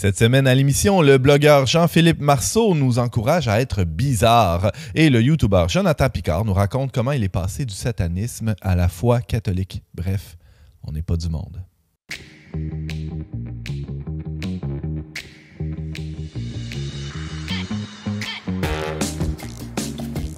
Cette semaine à l'émission, le blogueur Jean-Philippe Marceau nous encourage à être bizarre et le youtubeur Jonathan Picard nous raconte comment il est passé du satanisme à la foi catholique. Bref, on n'est pas du monde.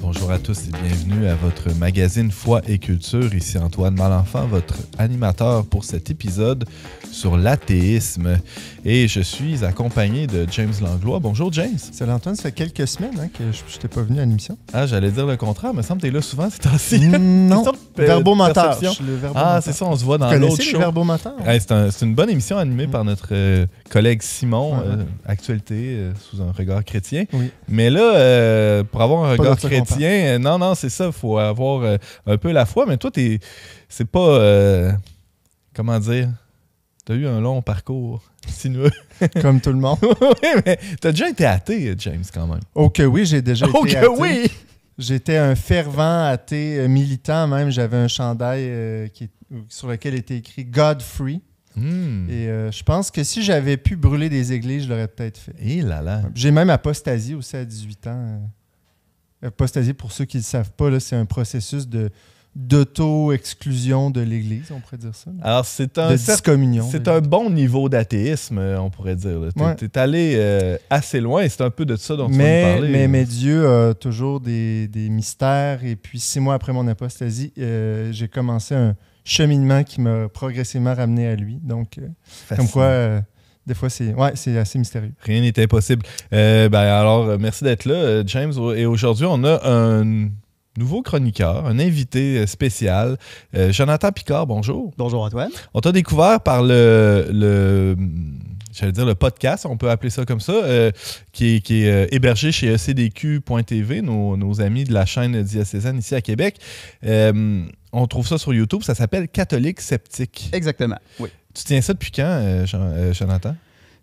Bonjour à tous et bienvenue à votre magazine Foi et Culture. Ici Antoine Malenfant, votre animateur pour cet épisode sur l'athéisme. Et je suis accompagné de James Langlois. Bonjour James. Salut Antoine, ça fait quelques semaines que je n'étais pas venu à l'émission. Ah, j'allais dire le contraire, mais il me semble que tu es là souvent ces temps-ci. Non, verbomoteur. C'est ça, on se voit dans l'autre show. Le verbomoteur? C'est une bonne émission animée par notre collègue Simon, Actualité sous un regard chrétien. Oui. Mais là, pour avoir un regard chrétien, non, c'est ça, il faut avoir un peu la foi, mais toi, c'est pas, comment dire, t'as eu un long parcours sinueux. Comme tout le monde. Oui, mais t'as déjà été athée, James, quand même. Ok, oui, j'ai déjà été athée. Oui! J'étais un fervent athée militant, même. J'avais un chandail sur lequel était écrit « God Free ». Et je pense que si j'avais pu brûler des églises, je l'aurais peut-être fait. Et là là. J'ai même apostasié aussi à 18 ans. Apostasie, pour ceux qui ne le savent pas, là, c'est un processus d'auto-exclusion de l'Église, on pourrait dire ça. Alors, c'est discommunion. C'est un bon niveau d'athéisme, on pourrait dire. Tu es allé assez loin et c'est un peu de ça dont tu vas nous parler. Mais Dieu a toujours des mystères. Et puis, 6 mois après mon apostasie, j'ai commencé un cheminement qui m'a progressivement ramené à lui. Donc, comme quoi... des fois, c'est assez mystérieux. Rien n'est impossible. Alors, merci d'être là, James. Et aujourd'hui, on a un nouveau chroniqueur, un invité spécial. Jonathan Picard, bonjour. Bonjour, Antoine. On t'a découvert par le podcast, on peut appeler ça comme ça, qui est hébergé chez ecdq.tv, nos amis de la chaîne diocésaine ici à Québec. On trouve ça sur YouTube, ça s'appelle Catholique Sceptique. Exactement, oui. Tu tiens ça depuis quand, Jonathan?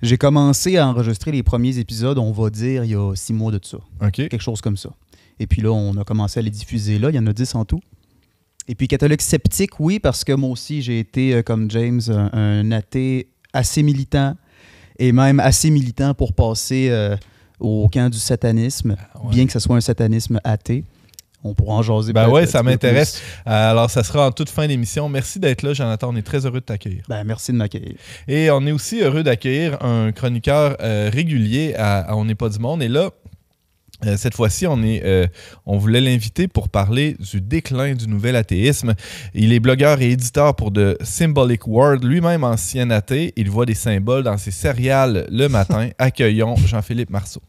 J'ai commencé à enregistrer les premiers épisodes, on va dire, il y a 6 mois de ça. OK. Quelque chose comme ça. Et puis là, on a commencé à les diffuser là. Il y en a 10 en tout. Et puis catholique sceptique, oui, parce que moi aussi, j'ai été, comme James, un athée assez militant. Et même assez militant pour passer au camp du satanisme, bien que ce soit un satanisme athée. On pourra en jaser. Oui, ça m'intéresse. Alors, ça sera en toute fin d'émission. Merci d'être là, Jonathan. On est très heureux de t'accueillir. Merci de m'accueillir. Et on est aussi heureux d'accueillir un chroniqueur régulier à On n'est pas du monde. Et là, cette fois-ci, on voulait l'inviter pour parler du déclin du nouvel athéisme. Il est blogueur et éditeur pour The Symbolic World, lui-même ancien athée. Il voit des symboles dans ses céréales le matin. Accueillons Jean-Philippe Marceau.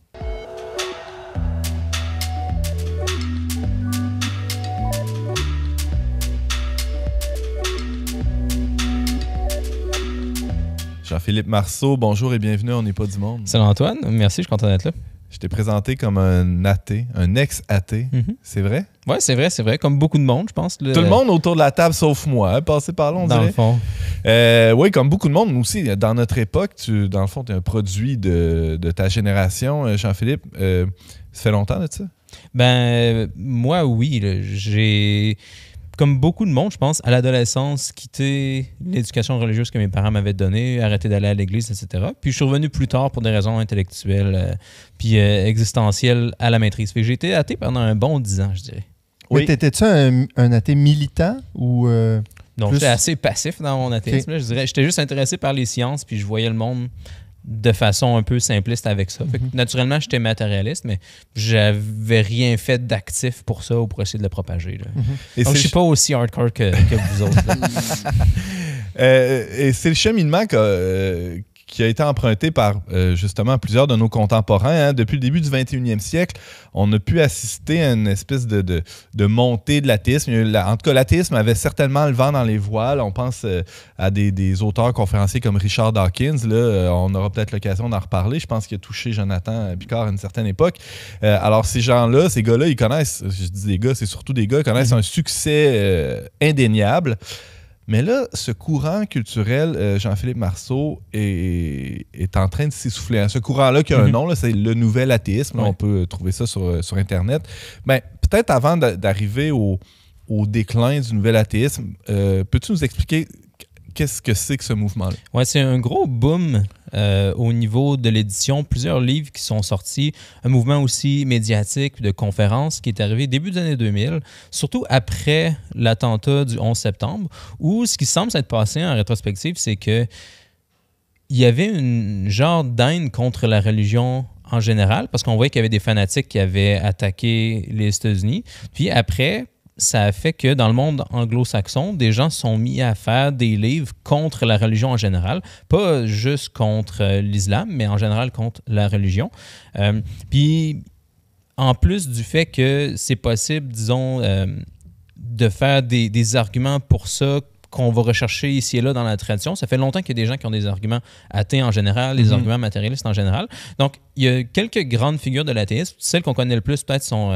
Jean-Philippe Marceau, bonjour et bienvenue, on n'est pas du monde. Salut Antoine, merci, je suis content d'être là. Je t'ai présenté comme un athée, un ex-athée, C'est vrai? Oui, c'est vrai, comme beaucoup de monde, je pense. Tout le monde autour de la table, sauf moi, passé par là, on dirait. Dans le fond. Oui, comme beaucoup de monde, nous aussi, dans notre époque, dans le fond, tu es un produit de ta génération, Jean-Philippe. Ça fait longtemps de ça? Moi, oui, j'ai... Comme beaucoup de monde, je pense, à l'adolescence, quitté l'éducation religieuse que mes parents m'avaient donnée, arrêté d'aller à l'église, etc. Puis je suis revenu plus tard pour des raisons intellectuelles puis existentielles à la maîtrise. Fait que j'ai été athée pendant un bon 10 ans, je dirais. Oui. T'étais-tu un athée militant ou... Non, j'étais assez passif dans mon athéisme. Okay. Je dirais, j'étais juste intéressé par les sciences, puis je voyais le monde de façon un peu simpliste avec ça. Fait que, naturellement, j'étais matérialiste, mais j'avais rien fait d'actif pour ça ou pour essayer de le propager. Là. Et donc, je suis pas aussi hardcore que vous autres. Et c'est le cheminement qui a été emprunté par justement plusieurs de nos contemporains. Depuis le début du 21e siècle, on a pu assister à une espèce de montée de l'athéisme. En tout cas, l'athéisme avait certainement le vent dans les voiles. On pense à des auteurs conférenciers comme Richard Dawkins. Là, on aura peut-être l'occasion d'en reparler. Je pense qu'il a touché Jonathan Picard à une certaine époque. Alors, ces gens-là, ces gars-là, ils connaissent, je dis des gars, c'est surtout des gars, ils connaissent un succès indéniable. Mais là, ce courant culturel, Jean-Philippe Marceau, est en train de s'essouffler. Ce courant-là qui a un nom, là, c'est le nouvel athéisme. Là, on peut trouver ça sur Internet. Peut-être avant d'arriver au déclin du nouvel athéisme, peux-tu nous expliquer qu'est-ce que c'est que ce mouvement-là? Ouais, c'est un gros boom au niveau de l'édition. Plusieurs livres qui sont sortis. Un mouvement aussi médiatique de conférences qui est arrivé début des années 2000, surtout après l'attentat du 11 septembre, où ce qui semble s'être passé en rétrospective, c'est que il y avait une genre d'haine contre la religion en général, parce qu'on voyait qu'il y avait des fanatiques qui avaient attaqué les États-Unis. Puis après, ça a fait que dans le monde anglo-saxon, des gens se sont mis à faire des livres contre la religion en général, pas juste contre l'islam, mais en général contre la religion. Puis en plus du fait que c'est possible, disons, de faire des arguments pour ça qu'on va rechercher ici et là dans la tradition. Ça fait longtemps qu'il y a des gens qui ont des arguments athées en général, des arguments matérialistes en général. Donc, il y a quelques grandes figures de l'athéisme. Celles qu'on connaît le plus, peut-être, sont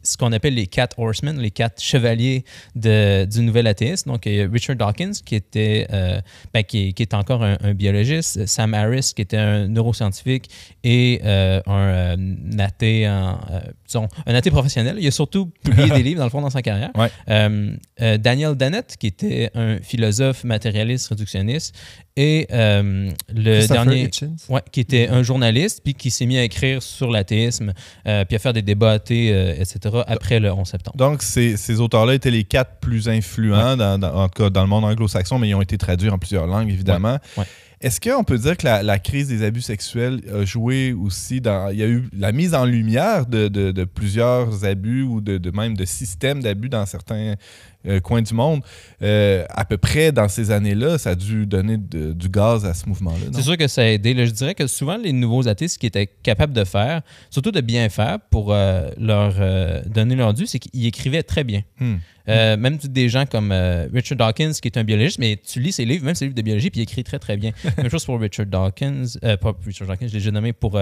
ce qu'on appelle les 4 horsemen, les 4 chevaliers du nouvel athéisme. Donc, il y a Richard Dawkins, qui est encore un biologiste, Sam Harris, qui était un neuroscientifique et un athée, un athée professionnel. Il a surtout publié des livres, dans le fond, dans sa carrière. Ouais. Daniel Dennett, qui était un philosophe matérialiste réductionniste, et le dernier, qui était un journaliste, puis qui s'est mis à écrire sur l'athéisme, puis à faire des débats athées, etc., après le 11 septembre. Donc, ces auteurs-là étaient les 4 plus influents, en tout cas dans le monde anglo-saxon, mais ils ont été traduits en plusieurs langues, évidemment. Ouais. Est-ce qu'on peut dire que la crise des abus sexuels a joué aussi dans... Il y a eu la mise en lumière de plusieurs abus ou même de systèmes d'abus dans certains coins du monde. À peu près dans ces années-là, ça a dû donner du gaz à ce mouvement-là. C'est sûr que ça a aidé. Là, je dirais que souvent, les nouveaux athées, ce qu'ils étaient capables de faire, surtout de bien faire pour leur donner leur dû, c'est qu'ils écrivaient très bien. Même des gens comme Richard Dawkins, qui est un biologiste, mais tu lis ses livres, même ses livres de biologie, puis il écrit très, très bien. Même chose pour Richard Dawkins, pas Richard Dawkins, je l'ai déjà nommé pour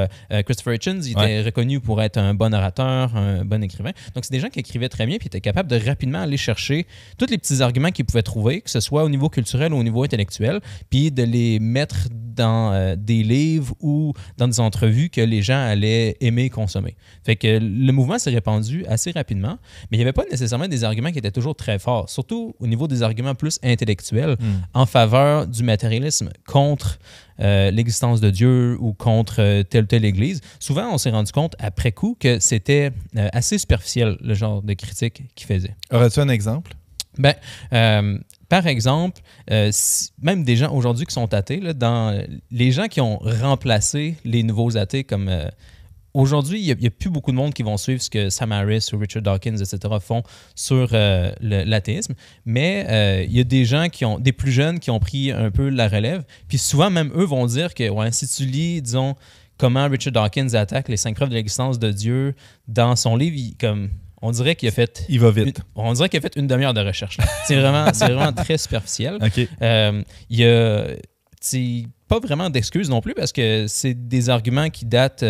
Christopher Hitchens. Il était reconnu pour être un bon orateur, un bon écrivain. Donc, c'est des gens qui écrivaient très bien, puis étaient capables de rapidement aller chercher tous les petits arguments qu'ils pouvaient trouver, que ce soit au niveau culturel ou au niveau intellectuel, puis de les mettre dans des livres ou dans des entrevues que les gens allaient aimer consommer. Fait que le mouvement s'est répandu assez rapidement, mais il n'y avait pas nécessairement des arguments qui étaient toujours très forts, surtout au niveau des arguments plus intellectuels en faveur du matérialisme contre l'existence de Dieu ou contre telle ou telle église. Souvent, on s'est rendu compte après coup que c'était assez superficiel, le genre de critique qu'ils faisaient. Aurais-tu un exemple? Par exemple, même des gens aujourd'hui qui sont athées, là, dans les gens qui ont remplacé les nouveaux athées comme... Aujourd'hui, il n'y a plus beaucoup de monde qui vont suivre ce que Sam Harris ou Richard Dawkins, etc. font sur l'athéisme, mais il y a des gens des plus jeunes qui ont pris un peu la relève, puis souvent même eux vont dire que si tu lis, disons, comment Richard Dawkins attaque les 5 preuves de l'existence de Dieu dans son livre, on dirait qu'il a fait... Il va vite. On dirait qu'il a fait une demi-heure de recherche. C'est vraiment très superficiel. OK. Il y a... pas vraiment d'excuses non plus parce que c'est des arguments qui datent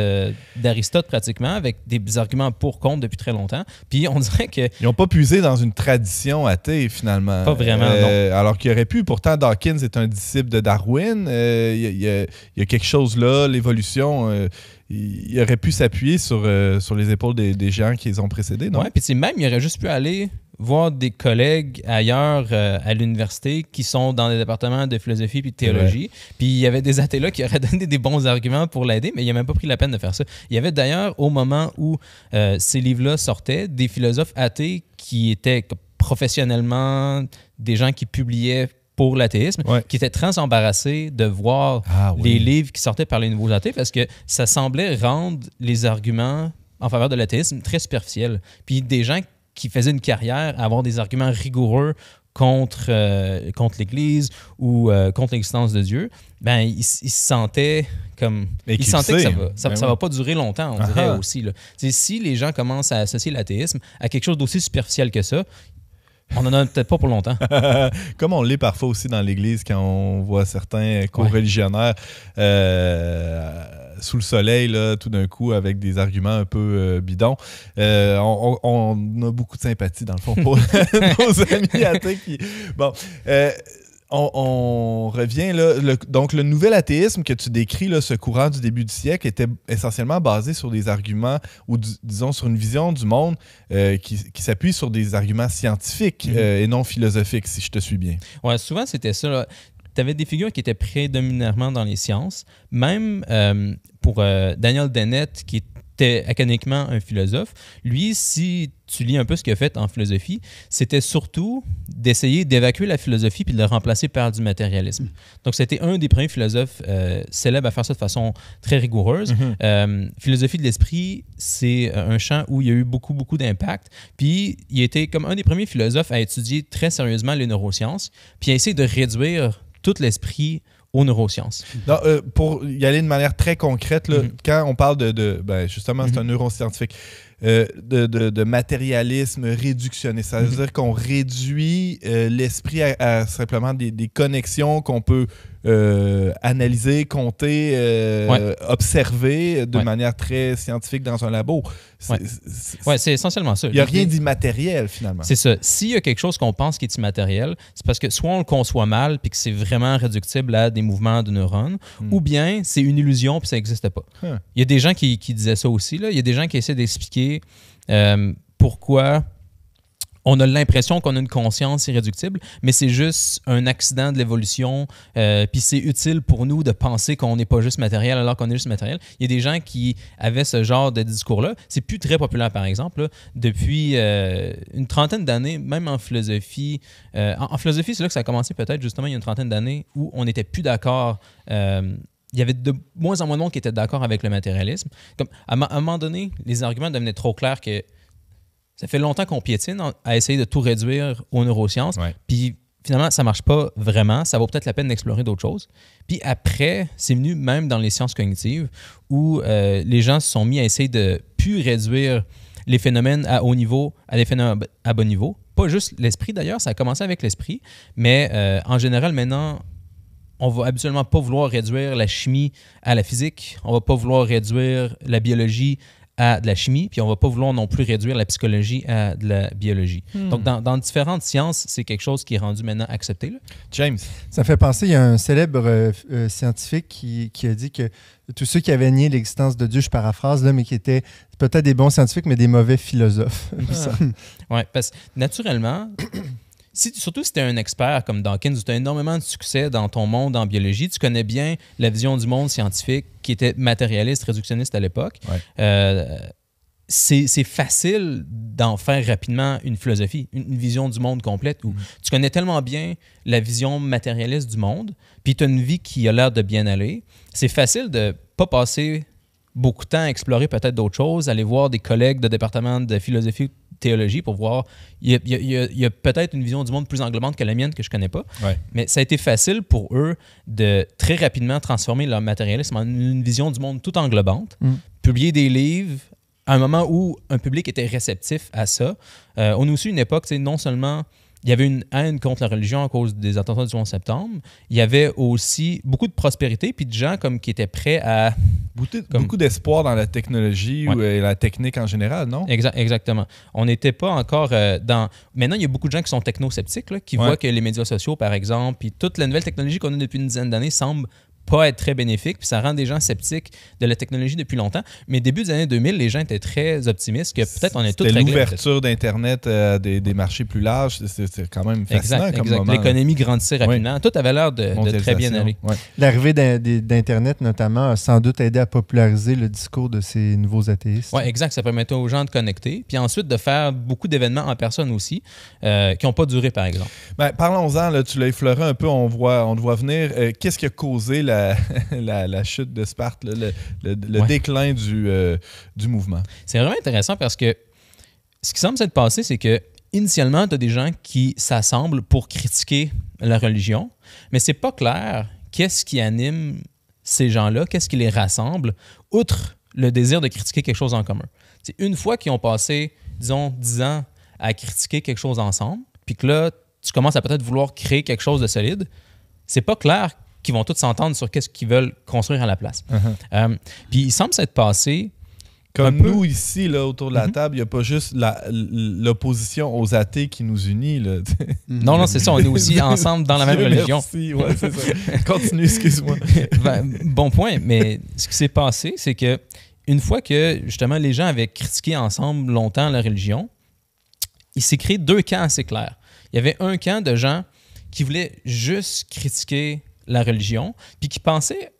d'Aristote pratiquement, avec des arguments pour contre depuis très longtemps. Puis on dirait que... Ils n'ont pas puisé dans une tradition athée, finalement. Pas vraiment, non. Alors qu'il aurait pu. Pourtant, Dawkins est un disciple de Darwin. Il y a quelque chose là, l'évolution... il aurait pu s'appuyer sur les épaules des gens qui les ont précédés, non? Oui, puis même, il aurait juste pu aller voir des collègues ailleurs à l'université qui sont dans des départements de philosophie puis de théologie. Puis il y avait des athées là qui auraient donné des bons arguments pour l'aider, mais il n'a même pas pris la peine de faire ça. Il y avait d'ailleurs, au moment où ces livres-là sortaient, des philosophes athées qui étaient professionnellement des gens qui publiaient pour l'athéisme, qui étaient très embarrassés de voir les livres qui sortaient par les nouveaux athées parce que ça semblait rendre les arguments en faveur de l'athéisme très superficiels. Puis des gens qui faisaient une carrière à avoir des arguments rigoureux contre l'Église ou contre l'existence de Dieu, ils se sentaient comme... Ils sentaient que ça va pas durer longtemps, on dirait aussi. Là. Si les gens commencent à associer l'athéisme à quelque chose d'aussi superficiel que ça, on n'en a peut-être pas pour longtemps. Comme on l'est parfois aussi dans l'Église quand on voit certains co-religionnaires sous le soleil, là, tout d'un coup, avec des arguments un peu bidons. On a beaucoup de sympathie, dans le fond, pour nos amis athées qui... Bon... On revient là. Donc, le nouvel athéisme que tu décris, là, ce courant du début du siècle, était essentiellement basé sur des arguments ou, disons, sur une vision du monde qui s'appuie sur des arguments scientifiques et non philosophiques, si je te suis bien. Oui, souvent, c'était ça. Là. tu avais des figures qui étaient prédominamment dans les sciences. Même pour Daniel Dennett, qui était académiquement un philosophe, lui, si tu lis un peu ce qu'il a fait en philosophie, c'était surtout d'essayer d'évacuer la philosophie puis de le remplacer par du matérialisme. Donc, c'était un des premiers philosophes célèbres à faire ça de façon très rigoureuse. Philosophie de l'esprit, c'est un champ où il y a eu beaucoup, beaucoup d'impact. Puis, il a été comme un des premiers philosophes à étudier très sérieusement les neurosciences, puis à essayer de réduire tout l'esprit aux neurosciences. Non, pour y aller de manière très concrète, là, quand on parle ben justement, c'est un neuroscientifique, de matérialisme réductionniste, ça veut dire qu'on réduit l'esprit à simplement des connexions qu'on peut analyser, compter, observer de manière très scientifique dans un labo. C'est essentiellement ça. Il n'y a rien d'immatériel, finalement. C'est ça. S'il y a quelque chose qu'on pense qui est immatériel, c'est parce que soit on le conçoit mal puis que c'est vraiment réductible à des mouvements de neurones, ou bien c'est une illusion puis ça n'existe pas. Il y a des gens qui disaient ça aussi. Là. Il y a des gens qui essaient d'expliquer pourquoi on a l'impression qu'on a une conscience irréductible, mais c'est juste un accident de l'évolution, puis c'est utile pour nous de penser qu'on n'est pas juste matériel alors qu'on est juste matériel. Il y a des gens qui avaient ce genre de discours-là. C'est plus très populaire, par exemple. Là. Depuis une trentaine d'années, même en philosophie, en philosophie, c'est là que ça a commencé peut-être justement il y a une trentaine d'années où on n'était plus d'accord. Il y avait de moins en moins de monde qui était d'accord avec le matérialisme. Comme, à un moment donné, les arguments devenaient trop clairs que ça fait longtemps qu'on piétine à essayer de tout réduire aux neurosciences. Puis finalement, ça ne marche pas vraiment. Ça vaut peut-être la peine d'explorer d'autres choses. Puis après, c'est venu même dans les sciences cognitives où les gens se sont mis à essayer de plus réduire les phénomènes à haut niveau à des phénomènes à bas niveau. Pas juste l'esprit d'ailleurs, ça a commencé avec l'esprit, mais en général maintenant, on va absolument pas vouloir réduire la chimie à la physique, on va pas vouloir réduire la biologie à de la chimie, puis on va pas vouloir non plus réduire la psychologie à de la biologie. Donc, dans différentes sciences, c'est quelque chose qui est rendu maintenant accepté. Là. James. Ça fait penser, il y a un célèbre scientifique qui a dit que tous ceux qui avaient nié l'existence de Dieu, je paraphrase, là, mais qui étaient peut-être des bons scientifiques, mais des mauvais philosophes. Oui, parce que naturellement... Surtout si tu es un expert comme Dawkins, où tu as énormément de succès dans ton monde en biologie, tu connais bien la vision du monde scientifique qui était matérialiste, réductionniste à l'époque. C'est facile d'en faire rapidement une philosophie, une vision du monde complète où tu connais tellement bien la vision matérialiste du monde, puis tu as une vie qui a l'air de bien aller. C'est facile de ne pas passer beaucoup de temps à explorer peut-être d'autres choses, aller voir des collègues de département de philosophie théologie pour voir, il y a peut-être une vision du monde plus englobante que la mienne que je ne connais pas, mais ça a été facile pour eux de très rapidement transformer leur matérialisme en une vision du monde tout englobante, publier des livres à un moment où un public était réceptif à ça. On a aussi une époque, non seulement il y avait une haine contre la religion à cause des attentats du 11 septembre. Il y avait aussi beaucoup de prospérité puis de gens comme qui étaient prêts à... Beaucoup d'espoir dans la technologie ou la technique en général, non? Exactement. On n'était pas encore dans... Maintenant, il y a beaucoup de gens qui sont technosceptiques, là, qui voient que les médias sociaux, par exemple, puis toute la nouvelle technologie qu'on a depuis une dizaine d'années semble pas être très bénéfique, puis ça rend des gens sceptiques de la technologie depuis longtemps. Mais début des années 2000, les gens étaient très optimistes que peut-être on est tous réglés. L'ouverture d'Internet à des marchés plus larges, c'est quand même fascinant comme moment. L'économie grandissait rapidement. Tout avait l'air de très bien aller. L'arrivée d'Internet, notamment, a sans doute aidé à populariser le discours de ces nouveaux athéistes. Oui, exact. Ça permettait aux gens de connecter, puis ensuite de faire beaucoup d'événements en personne aussi, qui n'ont pas duré, par exemple. Ben, parlons-en, là, tu l'as effleuré un peu, on te voit venir. Qu'est-ce qui a causé la chute de Sparte, là, le déclin du mouvement? C'est vraiment intéressant parce que ce qui semble s'être passé, c'est que initialement, tu as des gens qui s'assemblent pour critiquer la religion, mais c'est pas clair qu'est-ce qui anime ces gens-là, qu'est-ce qui les rassemble, outre le désir de critiquer quelque chose en commun. C'est une fois qu'ils ont passé, disons, 10 ans à critiquer quelque chose ensemble, puis que là, tu commences à peut-être vouloir créer quelque chose de solide, c'est pas clair qu'ils vont tous s'entendre sur qu'est-ce qu'ils veulent construire à la place. Puis il semble s'être passé... Comme nous ici, là, autour de la table, il n'y a pas juste l'opposition aux athées qui nous unit. Là. Non, c'est ça. On est aussi ensemble dans la même religion. Merci, ouais, c'est ça. Continue, excuse-moi. Bon point, mais ce qui s'est passé, c'est que une fois que, justement, les gens avaient critiqué ensemble longtemps la religion, il s'est créé deux camps assez clairs. Il y avait un camp de gens qui voulait juste critiquer la religion, puis qui pensait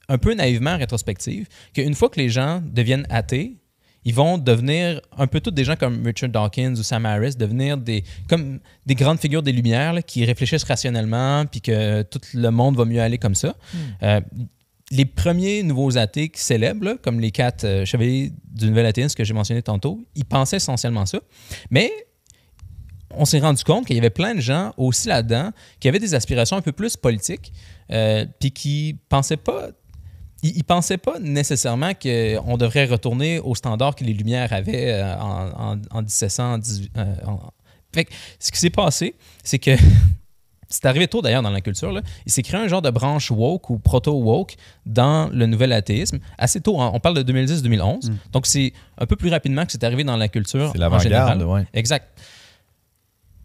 un peu naïvement en rétrospective qu'une fois que les gens deviennent athées, ils vont devenir un peu tous des gens comme Richard Dawkins ou Sam Harris, devenir comme des grandes figures des Lumières là, qui réfléchissent rationnellement puis que tout le monde va mieux aller comme ça. Les premiers nouveaux athées célèbres, là, comme les 4 chevaliers du nouvel athéisme que j'ai mentionné tantôt, ils pensaient essentiellement ça. Mais on s'est rendu compte qu'il y avait plein de gens aussi là-dedans qui avaient des aspirations un peu plus politiques puis qui pensaient pas... Ils ne pensaient pas nécessairement qu'on devrait retourner aux standards que les Lumières avaient en 1700. Fait que ce qui s'est passé, c'est que c'est arrivé tôt d'ailleurs dans la culture. Là, il s'est créé un genre de branche woke ou proto-woke dans le nouvel athéisme. Assez tôt, hein, on parle de 2010-2011. Donc c'est un peu plus rapidement que c'est arrivé dans la culture. C'est l'avant-garde, oui. Exact.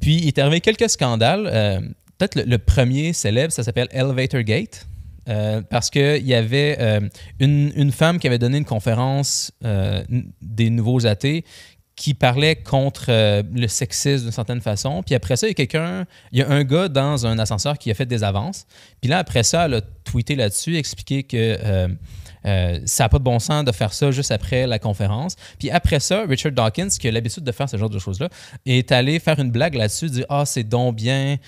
Puis il est arrivé quelques scandales. Peut-être le premier célèbre, ça s'appelle Elevator Gate. Parce qu'il y avait une femme qui avait donné une conférence des nouveaux athées qui parlait contre le sexisme d'une certaine façon. Puis après ça, il y a un gars dans un ascenseur qui a fait des avances. Puis là, après ça, elle a tweeté là-dessus, expliqué que ça n'a pas de bon sens de faire ça juste après la conférence. Puis après ça, Richard Dawkins, qui a l'habitude de faire ce genre de choses-là, est allé faire une blague là-dessus, dire « Ah, c'est donc bien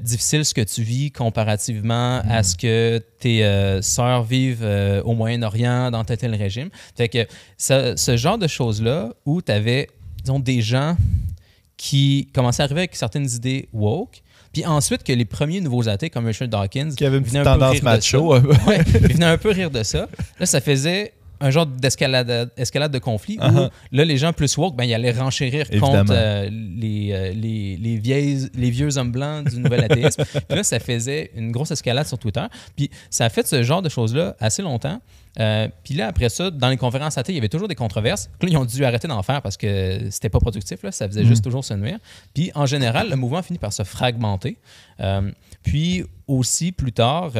difficile ce que tu vis comparativement à ce que tes sœurs vivent au Moyen-Orient dans tel régime. » Fait que ce genre de choses-là où tu avais, disons, des gens qui commençaient à arriver avec certaines idées woke, puis ensuite que les premiers nouveaux athées comme Richard Dawkins qui avait une petite tendance macho. Ouais, ils venaient un peu rire de ça. Là, ça faisait un genre d'escalade de conflit où là, les gens plus woke, ils allaient renchérir contre les vieux hommes blancs du nouvel athéisme. Puis là, ça faisait une grosse escalade sur Twitter. Puis ça a fait ce genre de choses-là assez longtemps. Puis là, après ça, dans les conférences athées, il y avait toujours des controverses. Là, ils ont dû arrêter d'en faire parce que c'était pas productif. Là, ça faisait juste toujours se nuire. Puis en général, le mouvement finit par se fragmenter. Puis aussi, plus tard,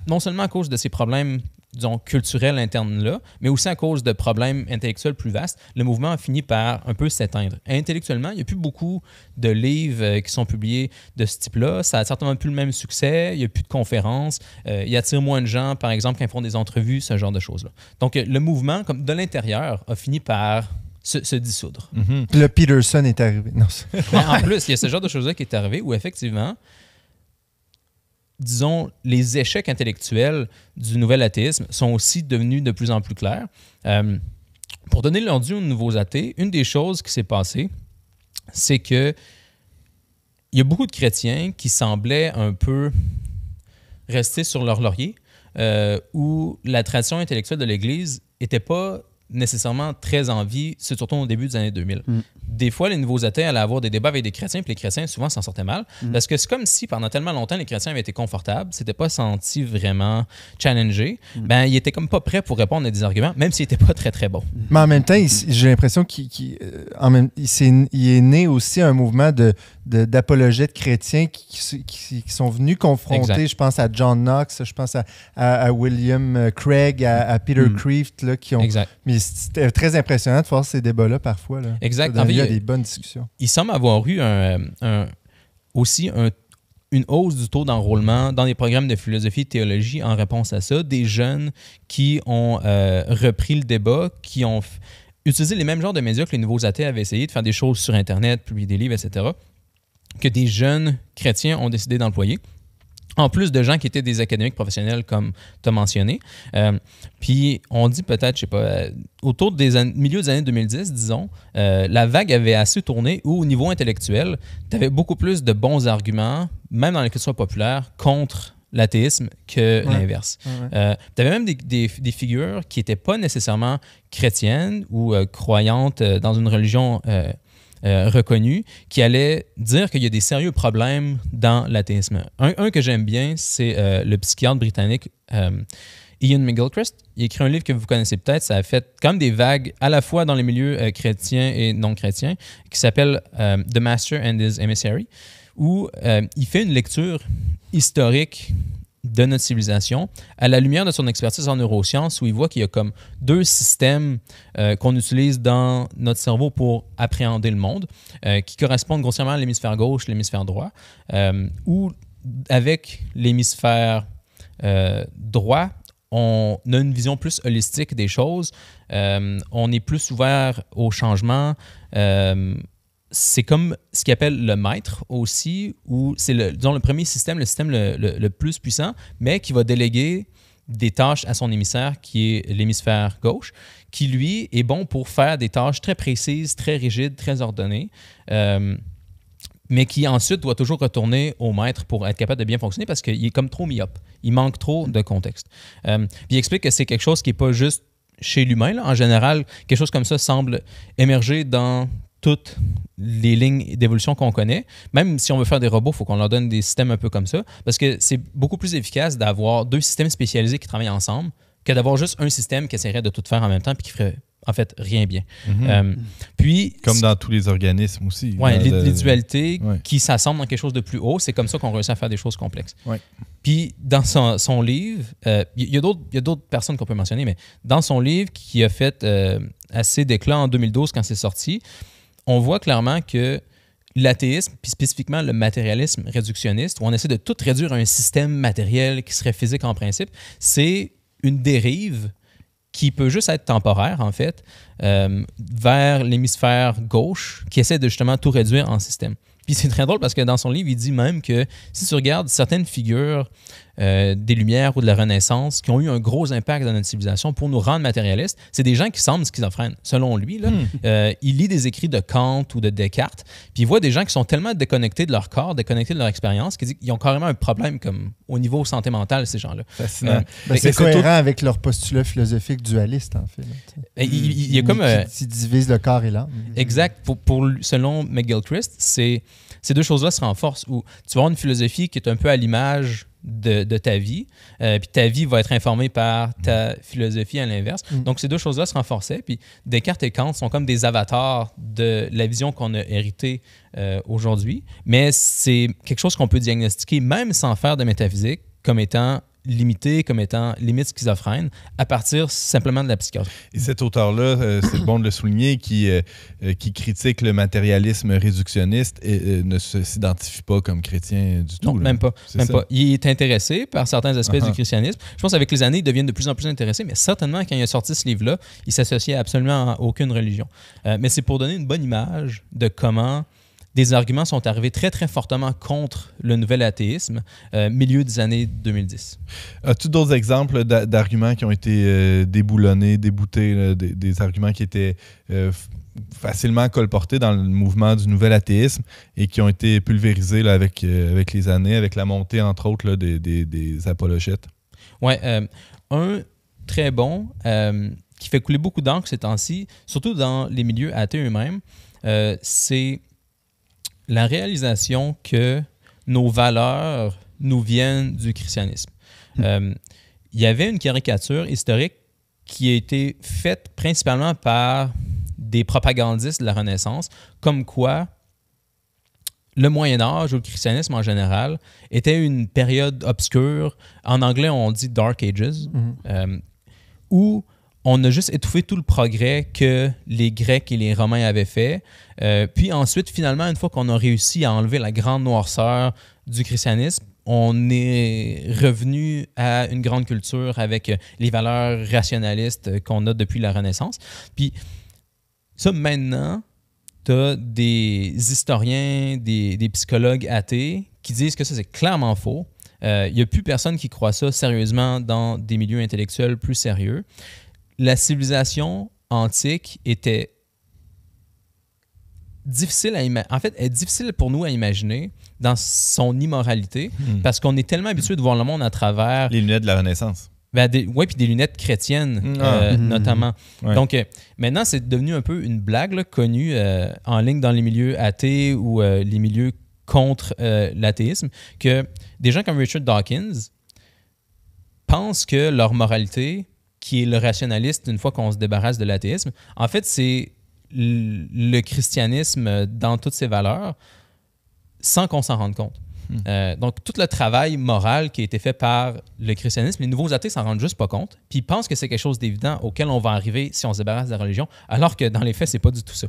non seulement à cause de ces problèmes, disons, culturels internes-là, mais aussi à cause de problèmes intellectuels plus vastes, le mouvement a fini par un peu s'éteindre. Intellectuellement, il n'y a plus beaucoup de livres qui sont publiés de ce type-là. Ça n'a certainement plus le même succès. Il n'y a plus de conférences. Il attire moins de gens, par exemple, quand ils font des entrevues, ce genre de choses-là. Donc, le mouvement, comme de l'intérieur, a fini par se dissoudre. Le Peterson est arrivé. Non, en plus, il y a ce genre de choses-là qui est arrivé où, effectivement, disons, les échecs intellectuels du nouvel athéisme sont aussi devenus de plus en plus clairs. Pour donner leur dû aux nouveaux athées, une des choses qui s'est passée, c'est que il y a beaucoup de chrétiens qui semblaient un peu rester sur leur laurier, où la tradition intellectuelle de l'Église n'était pas nécessairement très en vie, c'est surtout au début des années 2000. Des fois, les nouveaux athées allaient avoir des débats avec des chrétiens, puis les chrétiens, souvent, s'en sortaient mal. Parce que c'est comme si, pendant tellement longtemps, les chrétiens avaient été confortables, s'étaient pas sentis vraiment challengés. Ils étaient comme pas prêts pour répondre à des arguments, même s'ils n'étaient pas très, très bons. Mais en même temps, j'ai l'impression qu'il est né aussi un mouvement d'apologètes chrétiens qui sont venus confronter, exact. Je pense à John Knox, je pense à William Craig, à Peter Kreeft, là, qui ont... Exact. Mais c'était très impressionnant de voir ces débats-là parfois. Là. Exact. Il y a des bonnes discussions. Il semble avoir eu aussi une hausse du taux d'enrôlement dans les programmes de philosophie et de théologie en réponse à ça. Des jeunes qui ont repris le débat, qui ont utilisé les mêmes genres de médias que les nouveaux athées avaient essayé de faire des choses sur Internet, publier des livres, etc., que des jeunes chrétiens ont décidé d'employer. En plus de gens qui étaient des académiques professionnels, comme tu as mentionné. Puis on dit peut-être, je sais pas, autour des milieu des années 2010, disons, la vague avait assez tourné où, au niveau intellectuel, tu avais beaucoup plus de bons arguments, même dans les cultures populaires, contre l'athéisme que l'inverse. Tu avais même des figures qui n'étaient pas nécessairement chrétiennes ou croyantes dans une religion reconnus, qui allait dire qu'il y a des sérieux problèmes dans l'athéisme. Un que j'aime bien, c'est le psychiatre britannique Ian McGilchrist. Il a écrit un livre que vous connaissez peut-être, ça a fait comme des vagues à la fois dans les milieux chrétiens et non chrétiens, qui s'appelle The Master and His Emissary, où il fait une lecture historique de notre civilisation à la lumière de son expertise en neurosciences, où il voit qu'il y a comme 2 systèmes qu'on utilise dans notre cerveau pour appréhender le monde, qui correspondent grossièrement à l'hémisphère gauche et l'hémisphère droit, où avec l'hémisphère droit, on a une vision plus holistique des choses, on est plus ouvert au changement. C'est comme ce qu'ils appellent le maître aussi, où c'est le premier système, le système le plus puissant, mais qui va déléguer des tâches à son émissaire, qui est l'hémisphère gauche, qui, lui, est bon pour faire des tâches très précises, très rigides, très ordonnées, mais qui ensuite doit toujours retourner au maître pour être capable de bien fonctionner parce qu'il est comme trop myope. Il manque trop de contexte. Puis il explique que c'est quelque chose qui n'est pas juste chez l'humain. Là. En général, quelque chose comme ça semble émerger dans toutes les lignes d'évolution qu'on connaît. Même si on veut faire des robots, il faut qu'on leur donne des systèmes un peu comme ça, parce que c'est beaucoup plus efficace d'avoir 2 systèmes spécialisés qui travaillent ensemble que d'avoir juste un système qui essaierait de tout faire en même temps puis qui ferait en fait rien bien. Puis, comme dans tous les organismes aussi. Oui, les dualités qui s'assemblent dans quelque chose de plus haut, c'est comme ça qu'on réussit à faire des choses complexes. Ouais. Puis dans son livre, il y a d'autres personnes qu'on peut mentionner, mais dans son livre qui a fait assez d'éclat en 2012 quand c'est sorti, on voit clairement que l'athéisme, puis spécifiquement le matérialisme réductionniste, où on essaie de tout réduire à un système matériel qui serait physique en principe, c'est une dérive qui peut juste être temporaire, en fait, vers l'hémisphère gauche, qui essaie de justement tout réduire en système. Puis c'est très drôle parce que dans son livre, il dit même que si tu regardes certaines figures des Lumières ou de la Renaissance qui ont eu un gros impact dans notre civilisation pour nous rendre matérialistes, c'est des gens qui semblent schizophrènes. Selon lui, là, il lit des écrits de Kant ou de Descartes, puis il voit des gens qui sont tellement déconnectés de leur corps, déconnectés de leur expérience, qu'ils ont carrément un problème comme au niveau santé mentale, ces gens-là. Fascinant. C'est cohérent avec leur postulat philosophique dualiste, en fait. Il y a comme... qui divise le corps et l'âme. Exact. Selon McGilchrist, ces 2 choses-là se renforcent, où tu vas avoir une philosophie qui est un peu à l'image de ta vie, puis ta vie va être informée par ta philosophie à l'inverse. Donc, ces 2 choses-là se renforçaient, puis Descartes et Kant sont comme des avatars de la vision qu'on a héritée aujourd'hui, mais c'est quelque chose qu'on peut diagnostiquer même sans faire de métaphysique comme étant limité, comme étant limite schizophrène, à partir simplement de la psychiatrie. Et cet auteur-là, c'est bon de le souligner, qui critique le matérialisme réductionniste et ne s'identifie pas comme chrétien du tout. Non, là. même pas. C'est ça. Il est intéressé par certains aspects du christianisme. Je pense qu'avec les années, il devient de plus en plus intéressé, mais certainement, quand il a sorti ce livre-là, il s'associait absolument à aucune religion. Mais c'est pour donner une bonne image de comment des arguments sont arrivés très, très fortement contre le nouvel athéisme milieu des années 2010. As-tu d'autres exemples d'arguments qui ont été déboulonnés, déboutés, là, des arguments qui étaient facilement colportés dans le mouvement du nouvel athéisme et qui ont été pulvérisés là, avec les années, avec la montée, entre autres, là, des apologètes? Oui, un très bon qui fait couler beaucoup d'encre ces temps-ci, surtout dans les milieux athées eux-mêmes, c'est la réalisation que nos valeurs nous viennent du christianisme. Il y avait une caricature historique qui a été faite principalement par des propagandistes de la Renaissance, comme quoi le Moyen-Âge ou le christianisme en général était une période obscure. En anglais, on dit « Dark Ages », où on a juste étouffé tout le progrès que les Grecs et les Romains avaient fait. Puis ensuite, finalement, une fois qu'on a réussi à enlever la grande noirceur du christianisme, on est revenu à une grande culture avec les valeurs rationalistes qu'on a depuis la Renaissance. Puis ça, maintenant, tu as des historiens, des psychologues athées qui disent que ça, c'est clairement faux. Il n'y a plus personne qui croit ça sérieusement dans des milieux intellectuels plus sérieux. La civilisation antique était difficile est difficile pour nous à imaginer dans son immoralité parce qu'on est tellement habitué de voir le monde à travers... Les lunettes de la Renaissance. Oui, puis des lunettes chrétiennes, notamment. Ouais. Donc, maintenant, c'est devenu un peu une blague là, connue en ligne dans les milieux athées ou les milieux contre l'athéisme, que des gens comme Richard Dawkins pensent que leur moralité, qui est le rationaliste une fois qu'on se débarrasse de l'athéisme, en fait, c'est le christianisme dans toutes ses valeurs, sans qu'on s'en rende compte. Donc, tout le travail moral qui a été fait par le christianisme, les nouveaux athées s'en rendent juste pas compte, puis ils pensent que c'est quelque chose d'évident auquel on va arriver si on se débarrasse de la religion, alors que dans les faits, c'est pas du tout ça.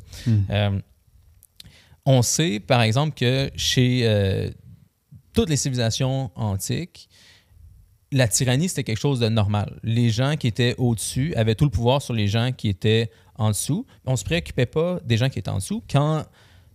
On sait, par exemple, que chez toutes les civilisations antiques, la tyrannie, c'était quelque chose de normal. Les gens qui étaient au-dessus avaient tout le pouvoir sur les gens qui étaient en dessous. On ne se préoccupait pas des gens qui étaient en dessous. Quand,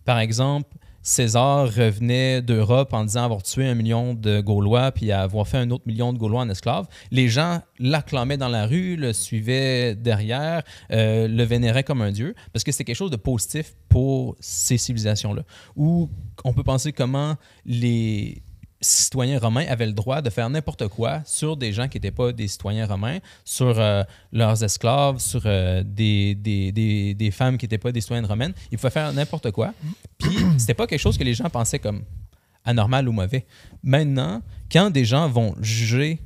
par exemple, César revenait d'Europe en disant avoir tué 1 million de Gaulois puis avoir fait 1 autre million de Gaulois en esclaves, les gens l'acclamaient dans la rue, le suivaient derrière, le vénéraient comme un dieu, parce que c'était quelque chose de positif pour ces civilisations-là. Ou on peut penser comment les citoyens romains avaient le droit de faire n'importe quoi sur des gens qui n'étaient pas des citoyens romains, sur leurs esclaves, sur des femmes qui n'étaient pas des citoyennes romaines. Ils pouvaient faire n'importe quoi. Puis, c'était pas quelque chose que les gens pensaient comme anormal ou mauvais. Maintenant, quand des gens vont juger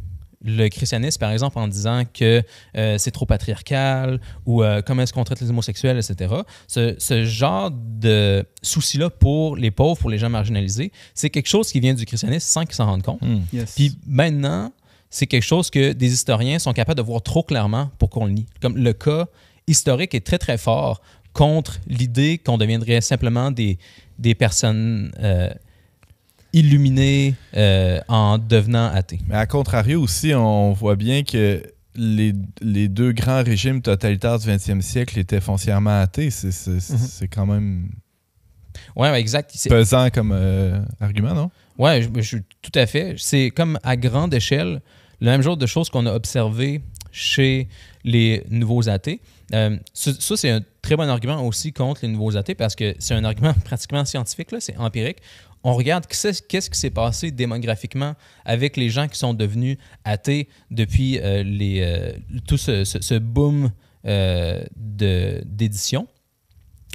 le christianisme, par exemple, en disant que c'est trop patriarcal ou comment est-ce qu'on traite les homosexuels, etc. Ce genre de souci-là pour les pauvres, pour les gens marginalisés, c'est quelque chose qui vient du christianisme sans qu'ils s'en rendent compte. Yes. Puis maintenant, c'est quelque chose que des historiens sont capables de voir trop clairement pour qu'on le nie. Comme le cas historique est très, très fort contre l'idée qu'on deviendrait simplement des personnes illuminés en devenant athées. Mais à contrario aussi, on voit bien que les deux grands régimes totalitaires du 20e siècle étaient foncièrement athées. C'est quand même ouais, exact. pesant comme argument, non? Oui, tout à fait. C'est comme à grande échelle, le même genre de choses qu'on a observé chez les nouveaux athées. Ça, c'est un très bon argument aussi contre les nouveaux athées parce que c'est un argument pratiquement scientifique, là, c'est empirique. On regarde qu'est-ce qui s'est passé démographiquement avec les gens qui sont devenus athées depuis tout ce boom d'édition.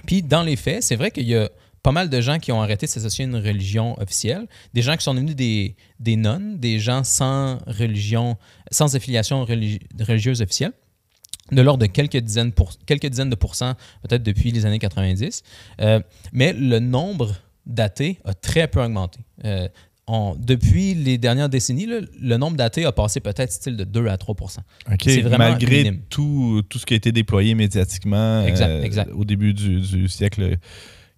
Puis, dans les faits, c'est vrai qu'il y a pas mal de gens qui ont arrêté de s'associer à une religion officielle, des gens qui sont devenus des nonnes, des gens sans religion, sans affiliation religieuse officielle, de l'ordre de quelques dizaines de pourcents, peut-être depuis les années 90. Mais le nombre d'athées a très peu augmenté. Depuis les dernières décennies, le nombre d'athées a passé peut-être style de 2 à 3 %. C'est vraiment malgré tout ce qui a été déployé médiatiquement exact. Au début du siècle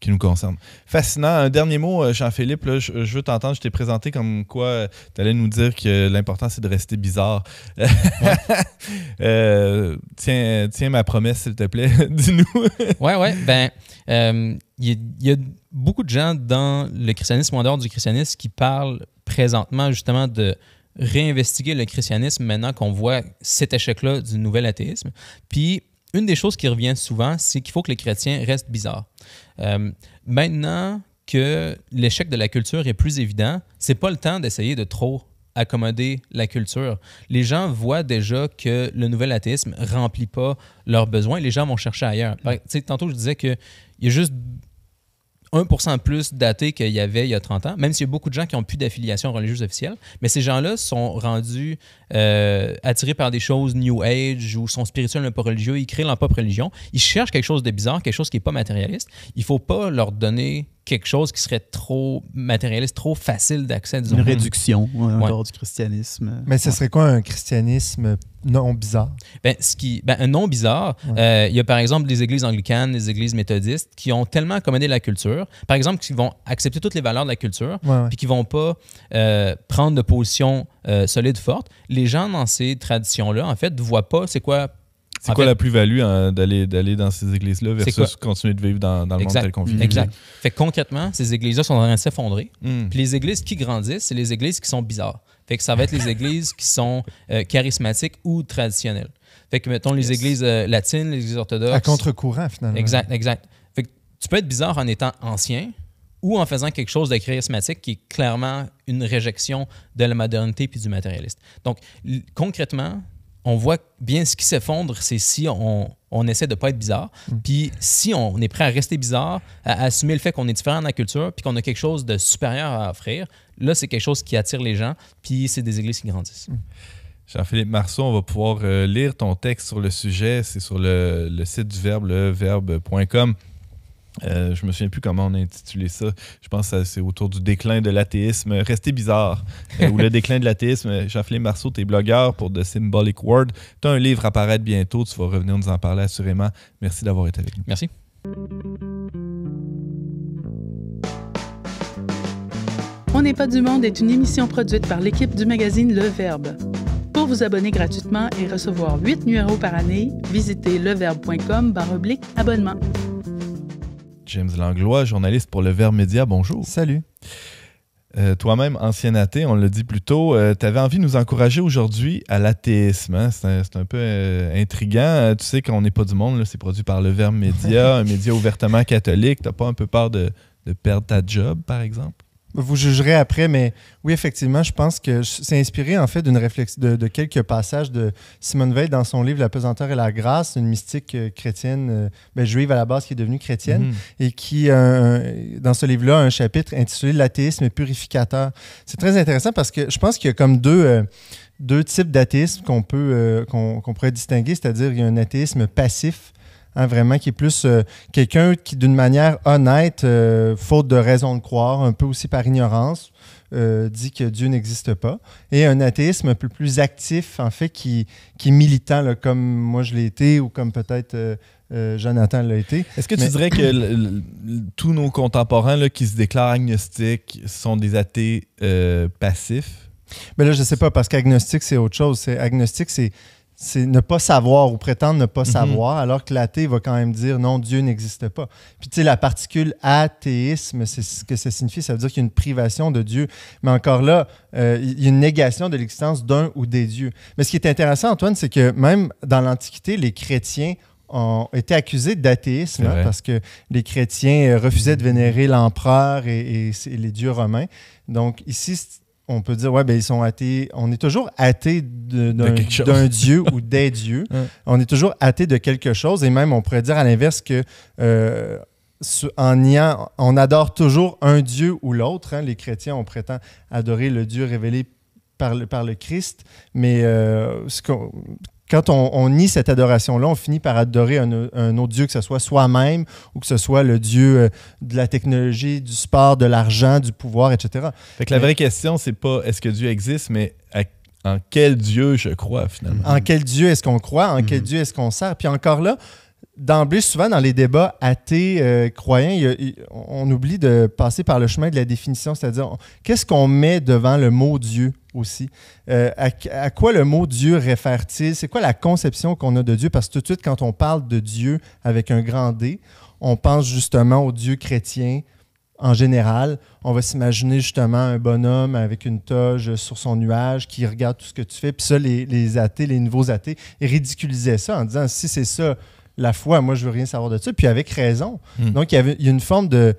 qui nous concerne. Fascinant. Un dernier mot, Jean-Philippe, là, je veux t'entendre. Je t'ai présenté comme quoi tu allais nous dire que l'important, c'est de rester bizarre. Ouais. Tiens ma promesse, s'il te plaît. Dis-nous. Oui. Ben, il y a beaucoup de gens dans le christianisme, en dehors du christianisme, qui parlent présentement justement de réinvestiguer le christianisme maintenant qu'on voit cet échec-là du nouvel athéisme. Puis, une des choses qui revient souvent, c'est qu'il faut que les chrétiens restent bizarres. Maintenant que l'échec de la culture est plus évident, c'est pas le temps d'essayer de trop accommoder la culture. Les gens voient déjà que le nouvel athéisme ne remplit pas leurs besoins. Les gens vont chercher ailleurs. Tantôt, je disais qu'il y a juste 1% plus d'athées qu'il y avait il y a 30 ans, même s'il y a beaucoup de gens qui n'ont plus d'affiliation religieuse officielle. Mais ces gens-là sont rendus attirés par des choses New Age ou sont spirituels mais pas religieux. Ils créent leur propre religion. Ils cherchent quelque chose de bizarre, quelque chose qui n'est pas matérialiste. Il ne faut pas leur donner quelque chose qui serait trop matérialiste, trop facile d'accès. Disons. Une réduction en dehors du christianisme. Mais ce serait quoi un christianisme non bizarre? Un non bizarre, il y a par exemple des églises anglicanes, des églises méthodistes qui ont tellement accommodé la culture, par exemple, qui vont accepter toutes les valeurs de la culture, puis qui ne vont pas prendre de position solide, forte. Les gens dans ces traditions-là, en fait, ne voient pas c'est quoi. C'est quoi la plus-value d'aller dans ces églises-là versus continuer de vivre dans le monde tel qu'on vit? Exact. Fait que concrètement, ces églises-là sont en train de s'effondrer. Puis les églises qui grandissent, c'est les églises qui sont bizarres. Fait que ça va être les églises qui sont charismatiques ou traditionnelles. Fait que, mettons, les églises latines, les églises orthodoxes... À contre-courant, finalement. Exact. Fait que tu peux être bizarre en étant ancien ou en faisant quelque chose de charismatique qui est clairement une réjection de la modernité puis du matérialiste. Donc, concrètement... on voit bien ce qui s'effondre, c'est si on essaie de ne pas être bizarre. Puis si on est prêt à rester bizarre, à assumer le fait qu'on est différent de la culture, puis qu'on a quelque chose de supérieur à offrir, là, c'est quelque chose qui attire les gens, puis c'est des églises qui grandissent. Jean-Philippe Marceau, on va pouvoir lire ton texte sur le sujet. C'est sur le site du Verbe, leverbe.com. Je me souviens plus comment on a intitulé ça. Je pense que c'est autour du déclin de l'athéisme. Restez bizarre. Ou le déclin de l'athéisme. Jean-Philippe Marceau, t'es blogueur pour The Symbolic World. Tu as un livre à paraître bientôt. Tu vas revenir nous en parler assurément. Merci d'avoir été avec nous. Merci. On n'est pas du monde est une émission produite par l'équipe du magazine Le Verbe. Pour vous abonner gratuitement et recevoir 8 numéros par année, visitez leverbe.com/abonnement. James Langlois, journaliste pour Le Verbe Média, bonjour. Salut. Toi-même, ancien athée, on l'a dit plus tôt, tu avais envie de nous encourager aujourd'hui à l'athéisme. Hein? C'est un peu intriguant. Tu sais qu'on n'est pas du monde, là, c'est produit par Le Verbe Média, un média ouvertement catholique. Tu n'as pas un peu peur de perdre ta job, par exemple? Vous jugerez après, mais oui, effectivement, je pense que c'est inspiré en fait d'une réflexion de quelques passages de Simone Veil dans son livre La pesanteur et la grâce, une mystique chrétienne, juive à la base qui est devenue chrétienne, et qui, dans ce livre-là, a un chapitre intitulé L'athéisme purificateur. C'est très intéressant parce que je pense qu'il y a comme deux types d'athéisme qu'on pourrait distinguer, c'est-à-dire il y a un athéisme passif, vraiment, qui est plus quelqu'un qui, d'une manière honnête, faute de raison de croire, un peu aussi par ignorance, dit que Dieu n'existe pas. Et un athéisme un peu plus actif, en fait, qui est militant, là, comme moi je l'ai été ou comme peut-être Jonathan l'a été. Est-ce que tu dirais que tous nos contemporains là, qui se déclarent agnostiques sont des athées passifs? Mais là, je ne sais pas, parce qu'agnostique, c'est autre chose. Agnostique, c'est ne pas savoir ou prétendre ne pas savoir, alors que l'athée va quand même dire non, Dieu n'existe pas. Puis tu sais, la particule athéisme, c'est ce que ça signifie, ça veut dire qu'il y a une privation de Dieu. Mais encore là, il y a une négation de l'existence d'un ou des dieux. Mais ce qui est intéressant, Antoine, c'est que même dans l'Antiquité, les chrétiens ont été accusés d'athéisme, parce que les chrétiens refusaient de vénérer l'empereur et les dieux romains. Donc ici, on peut dire, ils sont athées. On est toujours athée d'un dieu ou des dieux. On est toujours athée de quelque chose. Et même, on pourrait dire à l'inverse que on adore toujours un dieu ou l'autre. Hein. Les chrétiens, on prétend adorer le Dieu révélé par le Christ. Mais quand on nie cette adoration-là, on finit par adorer un autre Dieu, que ce soit soi-même ou que ce soit le Dieu de la technologie, du sport, de l'argent, du pouvoir, etc. Fait que la vraie question, c'est pas est-ce que Dieu existe, mais en quel Dieu je crois, finalement. En quel Dieu est-ce qu'on croit? En quel Dieu est-ce qu'on sert? Puis encore là, d'emblée, souvent dans les débats athées, croyants, on oublie de passer par le chemin de la définition, c'est-à-dire qu'est-ce qu'on met devant le mot Dieu aussi? À quoi le mot Dieu réfère-t-il? C'est quoi la conception qu'on a de Dieu? Parce que tout de suite, quand on parle de Dieu avec un grand D, on pense justement au Dieu chrétien en général. On va s'imaginer justement un bonhomme avec une toge sur son nuage qui regarde tout ce que tu fais. Puis ça, les athées, les nouveaux athées, ils ridiculisaient ça en disant « si c'est ça, la foi, moi, je veux rien savoir de ça. » Puis avec raison. Donc, il y a une forme de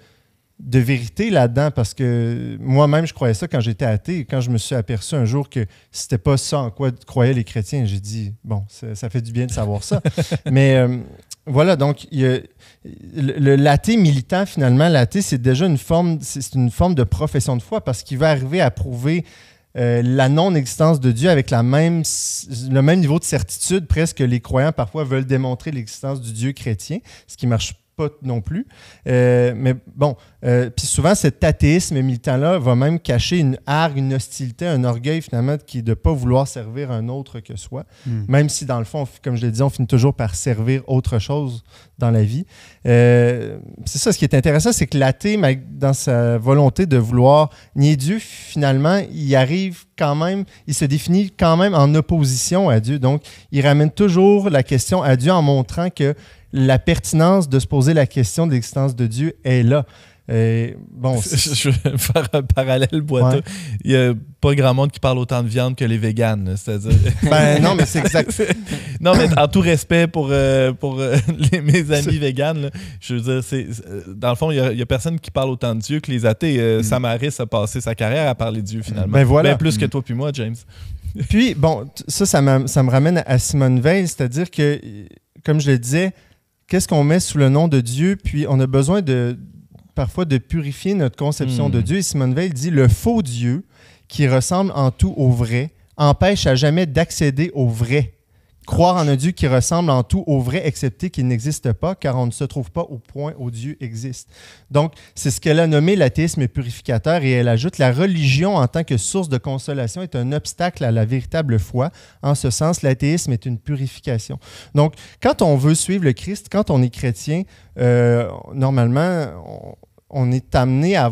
vérité là-dedans, parce que moi-même, je croyais ça quand j'étais athée. Quand je me suis aperçu un jour que c'était pas ça en quoi croyaient les chrétiens, j'ai dit, bon, ça fait du bien de savoir ça. Mais voilà, donc, l'athée militant, finalement, l'athée, c'est déjà une forme de profession de foi, parce qu'il va arriver à prouver la non-existence de Dieu avec le même niveau de certitude presque que les croyants parfois veulent démontrer l'existence du Dieu chrétien, ce qui ne marche pas non plus. Mais bon, puis souvent cet athéisme militant-là va même cacher une hargne, une hostilité, un orgueil finalement qui est de ne pas vouloir servir un autre que soi, même si dans le fond, comme je l'ai dit, on finit toujours par servir autre chose dans la vie. C'est ça, ce qui est intéressant, c'est que l'athée, dans sa volonté de vouloir nier Dieu, finalement, il arrive quand même, il se définit quand même en opposition à Dieu. Donc, il ramène toujours la question à Dieu en montrant que la pertinence de se poser la question de l'existence de Dieu est là. Bon, je vais faire un parallèle boiteux. Ouais. Il n'y a pas grand monde qui parle autant de viande que les véganes. C'est-à-dire... non, mais c'est exact. Non, mais en tout respect pour mes amis véganes, là, je veux dire, dans le fond, il n'y a personne qui parle autant de Dieu que les athées. Sam Harris a passé sa carrière à parler de Dieu, finalement. Ben voilà. Bien plus que toi puis moi, James. Puis, bon, ça me ramène à Simone Veil, c'est-à-dire que, comme je le disais, qu'est-ce qu'on met sous le nom de Dieu? Puis on a besoin parfois de purifier notre conception de Dieu. Et Simone Veil dit « Le faux Dieu, qui ressemble en tout au vrai, empêche à jamais d'accéder au vrai, Croire en un Dieu qui ressemble en tout au vrai, excepté qu'il n'existe pas, car on ne se trouve pas au point où Dieu existe. Donc, c'est ce qu'elle a nommé l'athéisme purificateur, et elle ajoute: la religion en tant que source de consolation est un obstacle à la véritable foi. En ce sens, l'athéisme est une purification. Donc, quand on veut suivre le Christ, quand on est chrétien, normalement, on est amené à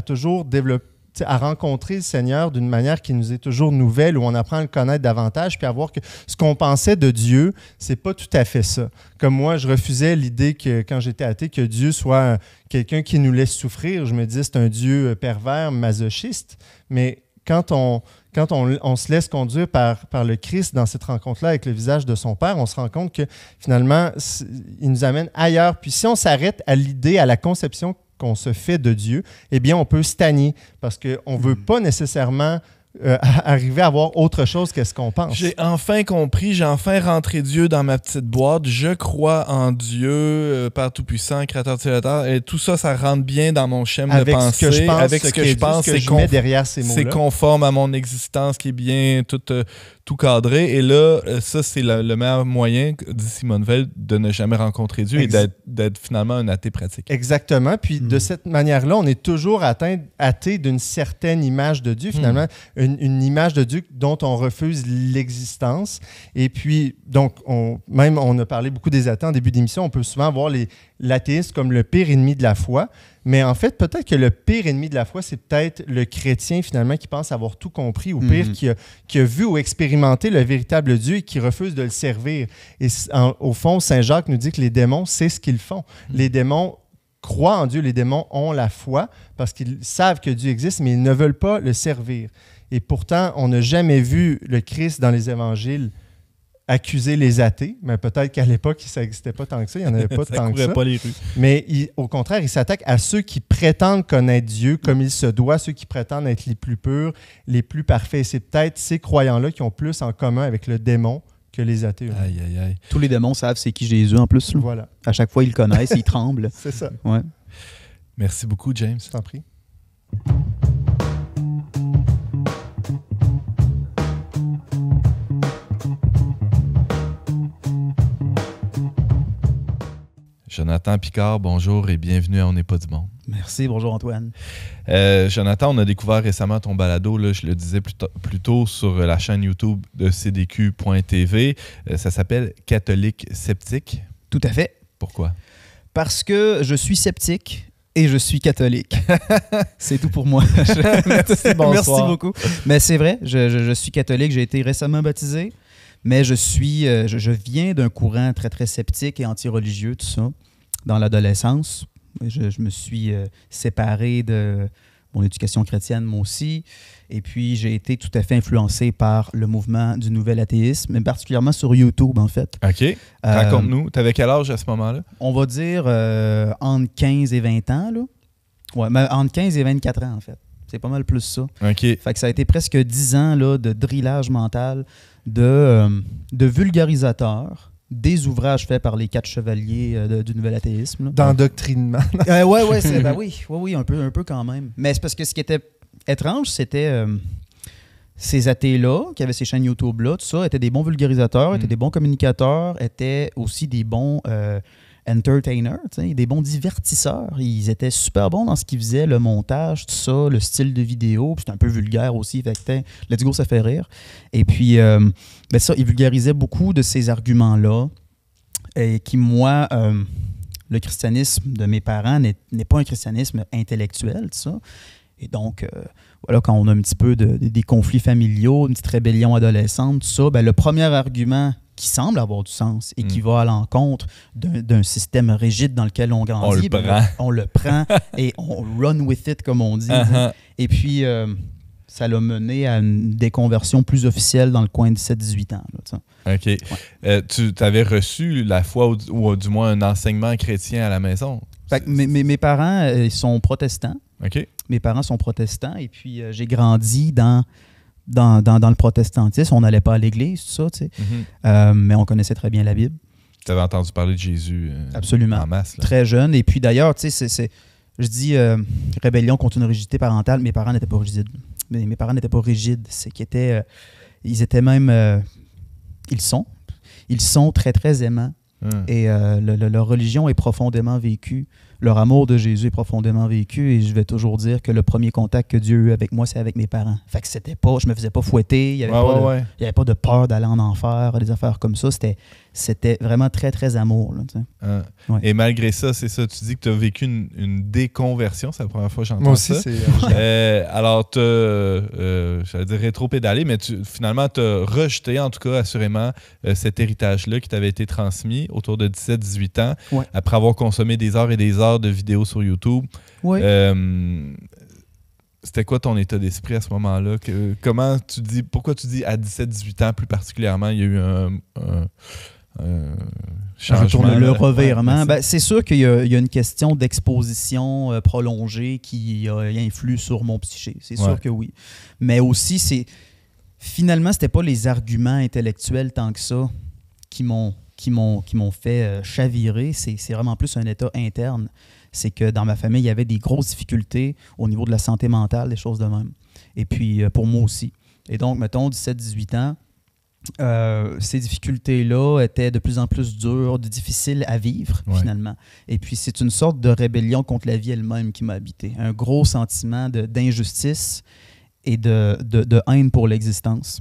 toujours développer, à rencontrer le Seigneur d'une manière qui nous est toujours nouvelle, où on apprend à le connaître davantage, puis à voir que ce qu'on pensait de Dieu, c'est pas tout à fait ça. Comme moi, je refusais l'idée que, quand j'étais athée, que Dieu soit quelqu'un qui nous laisse souffrir. Je me disais, c'est un Dieu pervers, masochiste. Mais quand on se laisse conduire par le Christ dans cette rencontre-là avec le visage de son Père, on se rend compte que finalement, il nous amène ailleurs. Puis si on s'arrête à l'idée, à la conception qu'on se fait de Dieu, eh bien, on peut stagner parce qu'on ne veut pas nécessairement arriver à voir autre chose que ce qu'on pense. J'ai enfin compris, j'ai enfin rentré Dieu dans ma petite boîte. Je crois en Dieu, Père Tout-Puissant, Créateur de la terre. Et tout ça, ça rentre bien dans mon schéma de pensée. Avec ce que je pense, mets derrière ces mots-là. C'est conforme à mon existence qui est bien tout cadré. Et là, ça, c'est le meilleur moyen, dit Simone Veil, de ne jamais rencontrer Dieu et d'être finalement un athée pratique. Exactement. Puis de cette manière-là, on est toujours athée d'une certaine image de Dieu, finalement. Une image de Dieu dont on refuse l'existence. Et puis, donc, on a parlé beaucoup des athées en début d'émission. On peut souvent voir l'athéisme comme le pire ennemi de la foi. Mais en fait, peut-être que le pire ennemi de la foi, c'est peut-être le chrétien, finalement, qui pense avoir tout compris, ou pire, qui a vu ou expérimenté le véritable Dieu et qui refuse de le servir. Et au fond, Saint Jacques nous dit que les démons, c'est ce qu'ils font. Les démons croient en Dieu, les démons ont la foi parce qu'ils savent que Dieu existe, mais ils ne veulent pas le servir. Et pourtant, on n'a jamais vu le Christ dans les évangiles accuser les athées, mais peut-être qu'à l'époque, ça n'existait pas tant que ça, il n'y en avait pas tant que ça. Pas les rues. Mais au contraire, il s'attaque à ceux qui prétendent connaître Dieu comme il se doit, ceux qui prétendent être les plus purs, les plus parfaits. Et c'est peut-être ces croyants-là qui ont plus en commun avec le démon que les athées. Aïe, aïe, aïe. Tous les démons savent c'est qui Jésus en plus. Voilà. À chaque fois, ils le connaissent, ils tremblent. C'est ça. Ouais. Merci beaucoup, James. Je t'en prie. Jonathan Picard, bonjour et bienvenue à On n'est pas du monde. Merci, bonjour Antoine. Jonathan, on a découvert récemment ton balado, là, je le disais plus tôt sur la chaîne YouTube de cdq.tv. Ça s'appelle Catholique sceptique. Tout à fait. Pourquoi? Parce que je suis sceptique et je suis catholique. C'est tout pour moi. Merci, bonsoir. Merci beaucoup. Mais c'est vrai, je suis catholique, j'ai été récemment baptisé, mais je viens d'un courant très, très sceptique et anti-religieux, tout ça, dans l'adolescence. Je me suis séparé de mon éducation chrétienne, moi aussi. Et puis, j'ai été tout à fait influencé par le mouvement du nouvel athéisme, mais particulièrement sur YouTube, en fait. OK. Raconte-nous. Tu avais quel âge à ce moment-là? On va dire entre 15 et 20 ans, là. Ouais, mais entre 15 et 24 ans, en fait. C'est pas mal plus ça. OK. Fait que ça a été presque 10 ans là, de drillage mental, de vulgarisateur, des ouvrages faits par les 4 chevaliers du nouvel athéisme. Là. D'endoctrinement. Oui, un peu quand même. Mais c'est parce que ce qui était étrange, c'était ces athées-là, qui avaient ces chaînes YouTube-là, tout ça, étaient des bons vulgarisateurs, étaient des bons communicateurs, étaient aussi des bons entertainers, des bons divertisseurs. Ils étaient super bons dans ce qu'ils faisaient, le montage, tout ça, le style de vidéo. Puis c'était un peu vulgaire aussi. Fait que, let's go, ça fait rire. Et puis, ça, ils vulgarisaient beaucoup de ces arguments-là. Et qui, moi, le christianisme de mes parents n'est pas un christianisme intellectuel, tout ça. Et donc, voilà, quand on a un petit peu des conflits familiaux, une petite rébellion adolescente, tout ça, le premier argument qui semble avoir du sens et qui va à l'encontre d'un système rigide dans lequel on grandit. On le prend et on run with it, comme on dit. Et puis, ça l'a mené à une déconversion plus officielle dans le coin de 17-18 ans. Là, OK. Ouais. Tu avais reçu la foi ou du moins un enseignement chrétien à la maison? Fait que mes parents, ils sont protestants. OK. Mes parents sont protestants et puis j'ai grandi dans le protestantisme. On n'allait pas à l'église, tout ça, tu sais. Mais on connaissait très bien la Bible. Tu avais entendu parler de Jésus absolument. En masse. Là. Très jeune. Et puis d'ailleurs, tu sais, je dis rébellion contre une rigidité parentale. Mes parents n'étaient pas rigides. Mes parents n'étaient pas rigides. C'est qu'ils étaient... ils étaient même... ils sont. ils sont très, très aimants. Et leur religion est profondément vécue. Leur amour de Jésus est profondément vécu. Et je vais toujours dire que le premier contact que Dieu a eu avec moi, c'est avec mes parents. Fait que c'était pas, je me faisais pas fouetter. Il n'y avait pas de peur d'aller en enfer, des affaires comme ça. C'était vraiment très, très amour. Là, Et malgré ça, c'est ça, tu dis que tu as vécu une déconversion. C'est la première fois que j'entends moi aussi, ça. c'est... Alors, tu j'allais dire rétro-pédalé, mais finalement, tu as rejeté, en tout cas, assurément, cet héritage-là qui t'avait été transmis autour de 17-18 ans, après avoir consommé des heures et des heures de vidéos sur YouTube. Oui. C'était quoi ton état d'esprit à ce moment-là? Pourquoi tu dis à 17-18 ans plus particulièrement, il y a eu un changement? Le revirement. C'est sûr qu'il y a une question d'exposition prolongée qui a influé sur mon psyché. C'est sûr que oui. Mais aussi, finalement, c'était pas les arguments intellectuels tant que ça qui m'ont fait chavirer. C'est vraiment plus un état interne. C'est que dans ma famille, il y avait des grosses difficultés au niveau de la santé mentale, des choses de même. Et puis, pour moi aussi. Et donc, mettons, 17-18 ans, ces difficultés-là étaient de plus en plus dures, difficiles à vivre, finalement. Et puis, c'est une sorte de rébellion contre la vie elle-même qui m'a habité. Un gros sentiment d'injustice et de haine pour l'existence.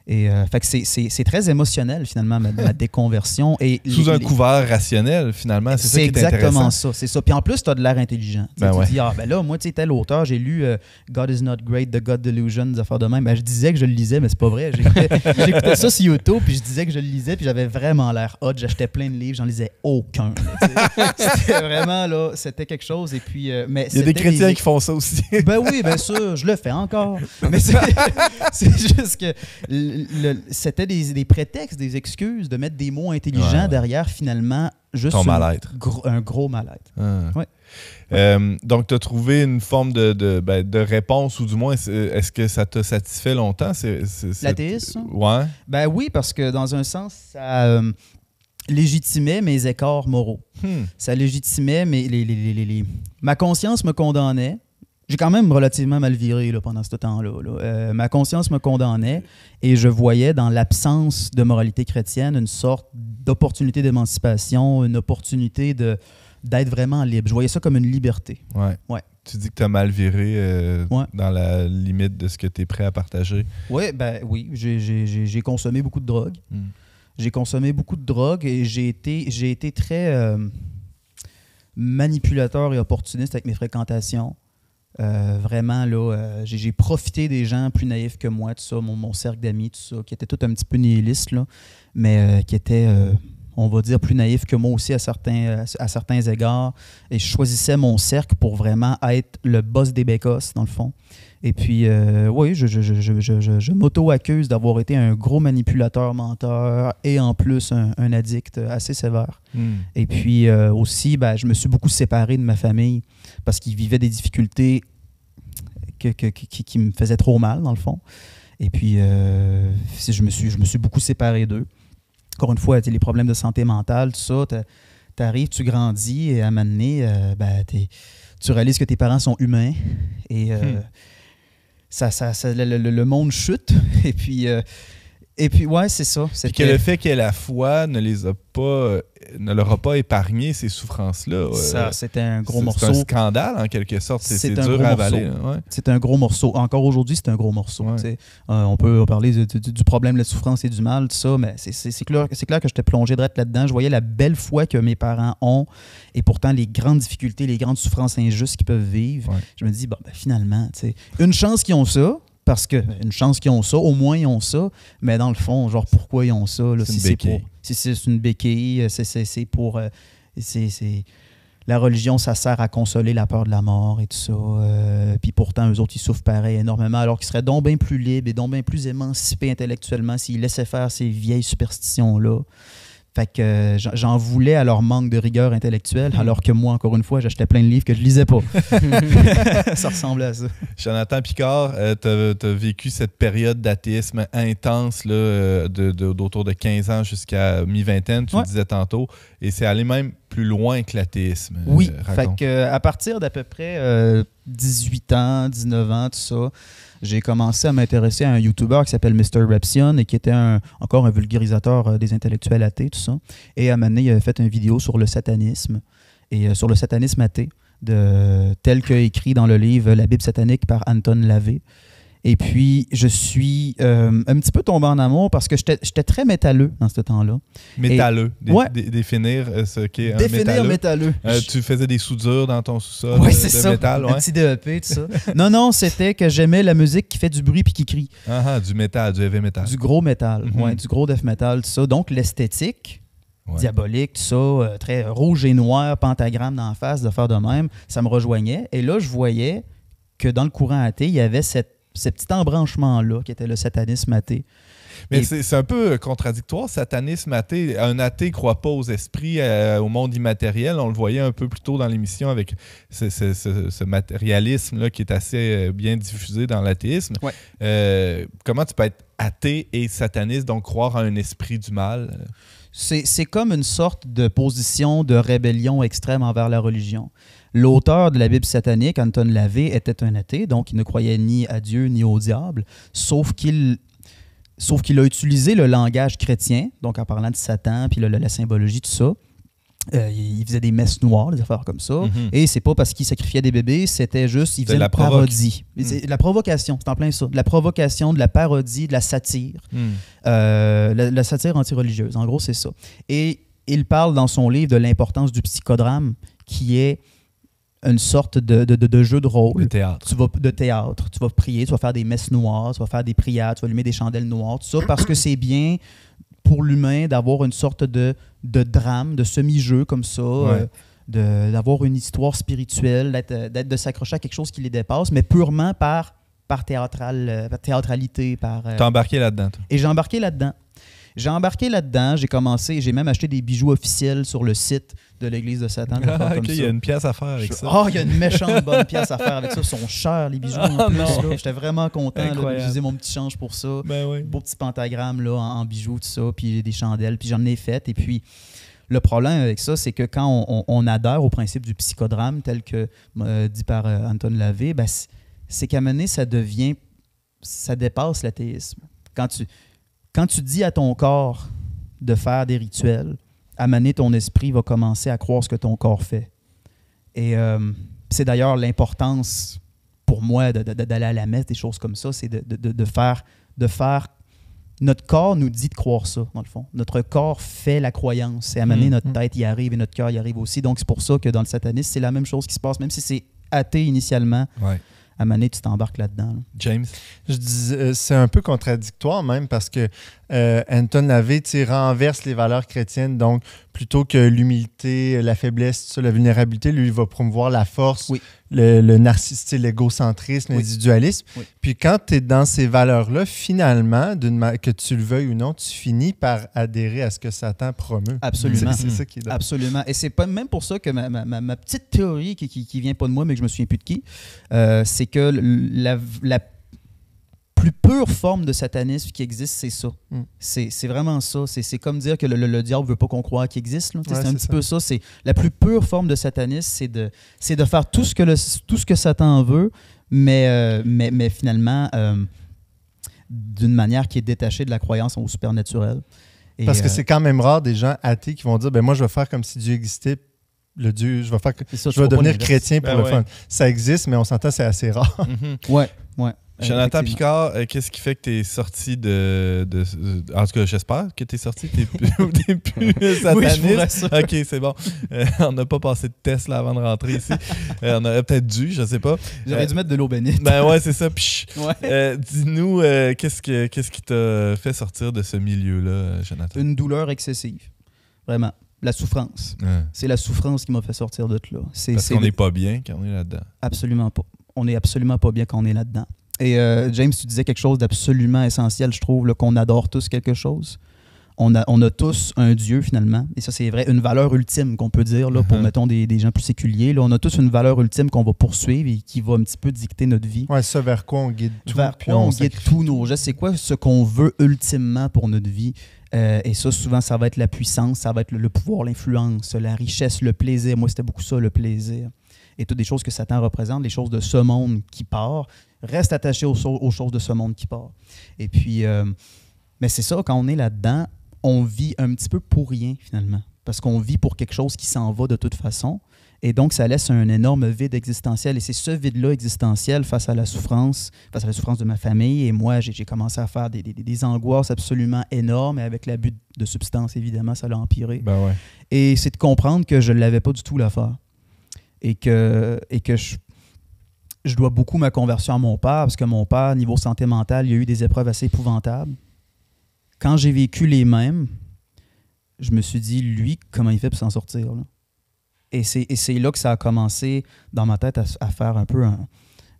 Et fait que c'est très émotionnel, finalement, ma déconversion. Et sous un couvert rationnel, finalement. C'est ça qui est exactement intéressant. ça. C'est ça. Puis en plus, tu as de l'air intelligent. Tu dis, là, moi, tu sais, tel auteur, j'ai lu God is not great, The God Delusion, des affaires de même. Je disais que je le lisais, mais c'est pas vrai. J'écoutais ça sur YouTube, puis je disais que je le lisais, puis j'avais vraiment l'air hot. J'achetais plein de livres, j'en lisais aucun. C'était vraiment, là, c'était quelque chose. Et puis, mais il y a des chrétiens qui font ça aussi. Ben oui, bien sûr, je le fais encore. Mais c'est juste que c'était des prétextes, des excuses de mettre des mots intelligents derrière, finalement, juste ton mal-être. Un gros mal-être. Donc, tu as trouvé une forme de réponse, ou du moins, est-ce que ça t'a satisfait longtemps? L'athéisme? Ouais. Ben oui, parce que dans un sens, ça légitimait mes écarts moraux. Ça légitimait ma conscience me condamnait. J'ai quand même relativement mal viré là, pendant ce temps-là. Ma conscience me condamnait et je voyais dans l'absence de moralité chrétienne une sorte d'opportunité d'émancipation, une opportunité d'être vraiment libre. Je voyais ça comme une liberté. Ouais. Tu dis que tu as mal viré dans la limite de ce que tu es prêt à partager. Oui, j'ai consommé beaucoup de drogue. J'ai consommé beaucoup de drogue et j'ai été très manipulateur et opportuniste avec mes fréquentations. Vraiment, là, j'ai profité des gens plus naïfs que moi, tout ça, mon cercle d'amis, tout ça, qui étaient tout un petit peu nihilistes, là, mais qui étaient, on va dire, plus naïfs que moi aussi à certains égards. Et je choisissais mon cercle pour vraiment être le boss des bécosses, dans le fond. Et puis, oui, je m'auto-accuse d'avoir été un gros manipulateur, menteur et en plus un addict assez sévère. Et puis aussi, je me suis beaucoup séparé de ma famille parce qu'ils vivaient des difficultés qui me faisaient trop mal, dans le fond. Et puis, je me suis beaucoup séparé d'eux. Encore une fois, les problèmes de santé mentale, tout ça, t'arrives, tu grandis et à un moment donné, tu réalises que tes parents sont humains et le monde chute. Et puis ouais, c'est ça. Puis que le fait que la foi ne leur a pas épargné ces souffrances-là. Ça, c'était un gros morceau. C'est un scandale, en quelque sorte. C'est dur à avaler. C'est un gros morceau. Encore aujourd'hui, c'est un gros morceau. On peut parler du problème de la souffrance et du mal, tout ça, mais c'est clair que j'étais plongé direct là-dedans. Je voyais la belle foi que mes parents ont et pourtant les grandes difficultés, les grandes souffrances injustes qu'ils peuvent vivre. Je me dis, finalement, une chance qu'ils ont ça. Parce que, une chance qu'ils ont ça, au moins ils ont ça, mais dans le fond, genre, pourquoi ils ont ça? Là, si c'est une béquille, c'est pour... la religion, ça sert à consoler la peur de la mort et tout ça. Puis pourtant, eux autres, ils souffrent pareil énormément, alors qu'ils seraient donc bien plus libres et donc bien plus émancipés intellectuellement s'ils laissaient faire ces vieilles superstitions-là. Fait que j'en voulais à leur manque de rigueur intellectuelle, alors que moi, encore une fois, j'achetais plein de livres que je lisais pas. Ça ressemblait à ça. Jonathan Picard, tu as vécu cette période d'athéisme intense là, d'autour de 15 ans jusqu'à mi-vingtaine, tu le disais tantôt, et c'est allé même plus loin que l'athéisme. Oui, fait raconte. que, à partir d'à peu près 18 ans, 19 ans, tout ça, j'ai commencé à m'intéresser à un YouTuber qui s'appelle Mr. Repsion et qui était encore un vulgarisateur des intellectuels athées, tout ça. Et à un moment donné, il avait fait une vidéo sur le satanisme et sur le satanisme athée, tel que écrit dans le livre La Bible satanique par Anton LaVey. Et puis, je suis un petit peu tombé en amour parce que j'étais très métalleux dans ce temps-là. Métalleux. Ouais. Définir ce qu'est un Définir métalleux. Tu faisais des soudures dans ton sous-sol Oui, de c'est ça. métal. Un Ouais. petit DEP, tout ça. Non, c'était que j'aimais la musique qui fait du bruit puis qui crie. Du métal, du heavy metal. Du gros métal, Mhm. ouais, du gros death metal, tout ça. Donc, l'esthétique Ouais. diabolique, tout ça, très rouge et noir, pentagramme d'en face, de faire de même, ça me rejoignait. Et là, je voyais que dans le courant athée, il y avait ce petit embranchement-là qui était le satanisme athée. Mais c'est un peu contradictoire, satanisme athée. Un athée ne croit pas aux esprits, au monde immatériel. On le voyait un peu plus tôt dans l'émission avec ce matérialisme-là qui est assez bien diffusé dans l'athéisme. Ouais. Comment tu peux être athée et sataniste, donc croire à un esprit du mal? C'est comme une sorte de position de rébellion extrême envers la religion. L'auteur de la Bible satanique, Anton LaVey, était un athée, donc il ne croyait ni à Dieu ni au diable, sauf qu'il a utilisé le langage chrétien, donc en parlant de Satan, puis la symbologie, tout ça. Il faisait des messes noires, des affaires comme ça. Mm-hmm. Et c'est pas parce qu'il sacrifiait des bébés, c'était juste, il faisait une parodie. C'est de la provocation, c'est en plein ça. De la provocation, de la parodie, de la satire. La satire anti-religieuse, en gros, c'est ça. Et il parle dans son livre de l'importance du psychodrame, qui est une sorte de jeu de rôle. De théâtre. De théâtre. Tu vas prier, tu vas faire des messes noires, tu vas faire des prières, tu vas allumer des chandelles noires, tout ça, parce que c'est bien pour l'humain d'avoir une sorte de drame, de semi-jeu comme ça, Ouais. d'avoir une histoire spirituelle, de s'accrocher à quelque chose qui les dépasse, mais purement par théâtralité. T'as embarqué là-dedans, toi? Et j'ai embarqué là-dedans. J'ai même acheté des bijoux officiels sur le site de l'Église de Satan. OK, il y a une pièce à faire avec ça. Oh, il y a une méchante bonne pièce à faire avec ça. Ils sont chers, les bijoux. En plus, là. J'étais vraiment content d'utiliser mon petit change pour ça. Ben oui. Beau petit pentagramme là, en bijoux, tout ça, puis des chandelles, puis j'en ai fait. Et puis, le problème avec ça, c'est que quand on adhère au principe du psychodrame, tel que dit par Anton LaVey, ben, c'est qu'à un moment donné, ça dépasse l'athéisme. Quand tu dis à ton corps de faire des rituels, à un moment donné, ton esprit va commencer à croire ce que ton corps fait. Et c'est d'ailleurs l'importance pour moi d'aller à la messe, des choses comme ça, c'est de faire... Notre corps nous dit de croire ça, dans le fond. Notre corps fait la croyance. Et à un moment donné, notre tête y arrive et notre cœur y arrive aussi. Donc, c'est pour ça que dans le satanisme, c'est la même chose qui se passe, même si c'est athée initialement. Ouais. À un moment donné, tu t'embarques là-dedans. Là. James? Je dis, c'est un peu contradictoire même parce que Anton LaVey renverse les valeurs chrétiennes. Donc, plutôt que l'humilité, la faiblesse, tout ça, la vulnérabilité, lui, il va promouvoir la force, Oui. le narcissisme, l'égocentrisme, l'individualisme. Oui. Puis quand tu es dans ces valeurs-là, finalement, que tu le veuilles ou non, tu finis par adhérer à ce que Satan promeut. Absolument. C'est ça qui est drôle. Absolument. Et c'est pas même pour ça que ma petite théorie qui vient pas de moi, mais que je me souviens plus de qui, c'est que la plus pure forme de satanisme qui existe, c'est ça. C'est vraiment ça. C'est comme dire que le diable veut pas qu'on croie qu'il existe. Là. Ouais, c'est un petit peu ça. C'est la plus pure forme de satanisme, c'est de faire tout ce que Satan veut, mais finalement d'une manière qui est détachée de la croyance au supernaturel. Et, parce que c'est quand même rare des gens athées qui vont dire, ben moi, je vais faire comme si Dieu existait. Le Dieu, je vais devenir chrétien pour le fun. Ça existe, mais on s'entend, c'est assez rare. Ouais. Jonathan Picard, qu'est-ce qui fait que tu es sorti de... En tout cas, j'espère que tu es sorti. Tu n'es plus sataniste. Oui, je vous rassure. OK, c'est bon. On n'a pas passé de test là, avant de rentrer ici. On aurait peut-être dû, je ne sais pas. J'aurais dû mettre de l'eau bénite. Ben ouais, c'est ça. Ouais. Dis-nous, qu'est-ce qui t'a fait sortir de ce milieu-là, Jonathan? Une douleur excessive. Vraiment. La souffrance. Ouais. C'est la souffrance qui m'a fait sortir de là. Parce qu'on n'est pas bien quand on est là-dedans. Absolument pas. On n'est absolument pas bien quand on est là-dedans. Et James, tu disais quelque chose d'absolument essentiel, je trouve, là, qu'on adore tous quelque chose. On a tous un Dieu, finalement. Et ça, c'est vrai, une valeur ultime qu'on peut dire, là, pour, mettons, des gens plus séculiers. Là, on a tous une valeur ultime qu'on va poursuivre et qui va un petit peu dicter notre vie. Ouais, ça, vers quoi on guide tout. Vers quoi on guide tous nos gestes. C'est quoi ce qu'on veut ultimement pour notre vie? Et ça, souvent, ça va être la puissance, ça va être le pouvoir, l'influence, la richesse, le plaisir. Moi, c'était beaucoup ça, le plaisir. Et toutes les choses que Satan représente, les choses de ce monde qui part, reste attaché aux choses de ce monde qui part. Et puis, mais c'est ça, quand on est là-dedans, on vit un petit peu pour rien, finalement. Parce qu'on vit pour quelque chose qui s'en va de toute façon. Et donc, ça laisse un énorme vide existentiel. Et c'est ce vide-là existentiel face à la souffrance de ma famille. Et moi, j'ai commencé à faire des angoisses absolument énormes. Et avec l'abus de substances, évidemment, ça l'a empiré. Ben ouais. Et c'est de comprendre que je ne l'avais pas du tout l'affaire. Et que je dois beaucoup ma conversion à mon père, parce que mon père, niveau santé mentale, il a eu des épreuves assez épouvantables. Quand j'ai vécu les mêmes, je me suis dit, lui, comment il fait pour s'en sortir, là? Et c'est là que ça a commencé dans ma tête à faire un peu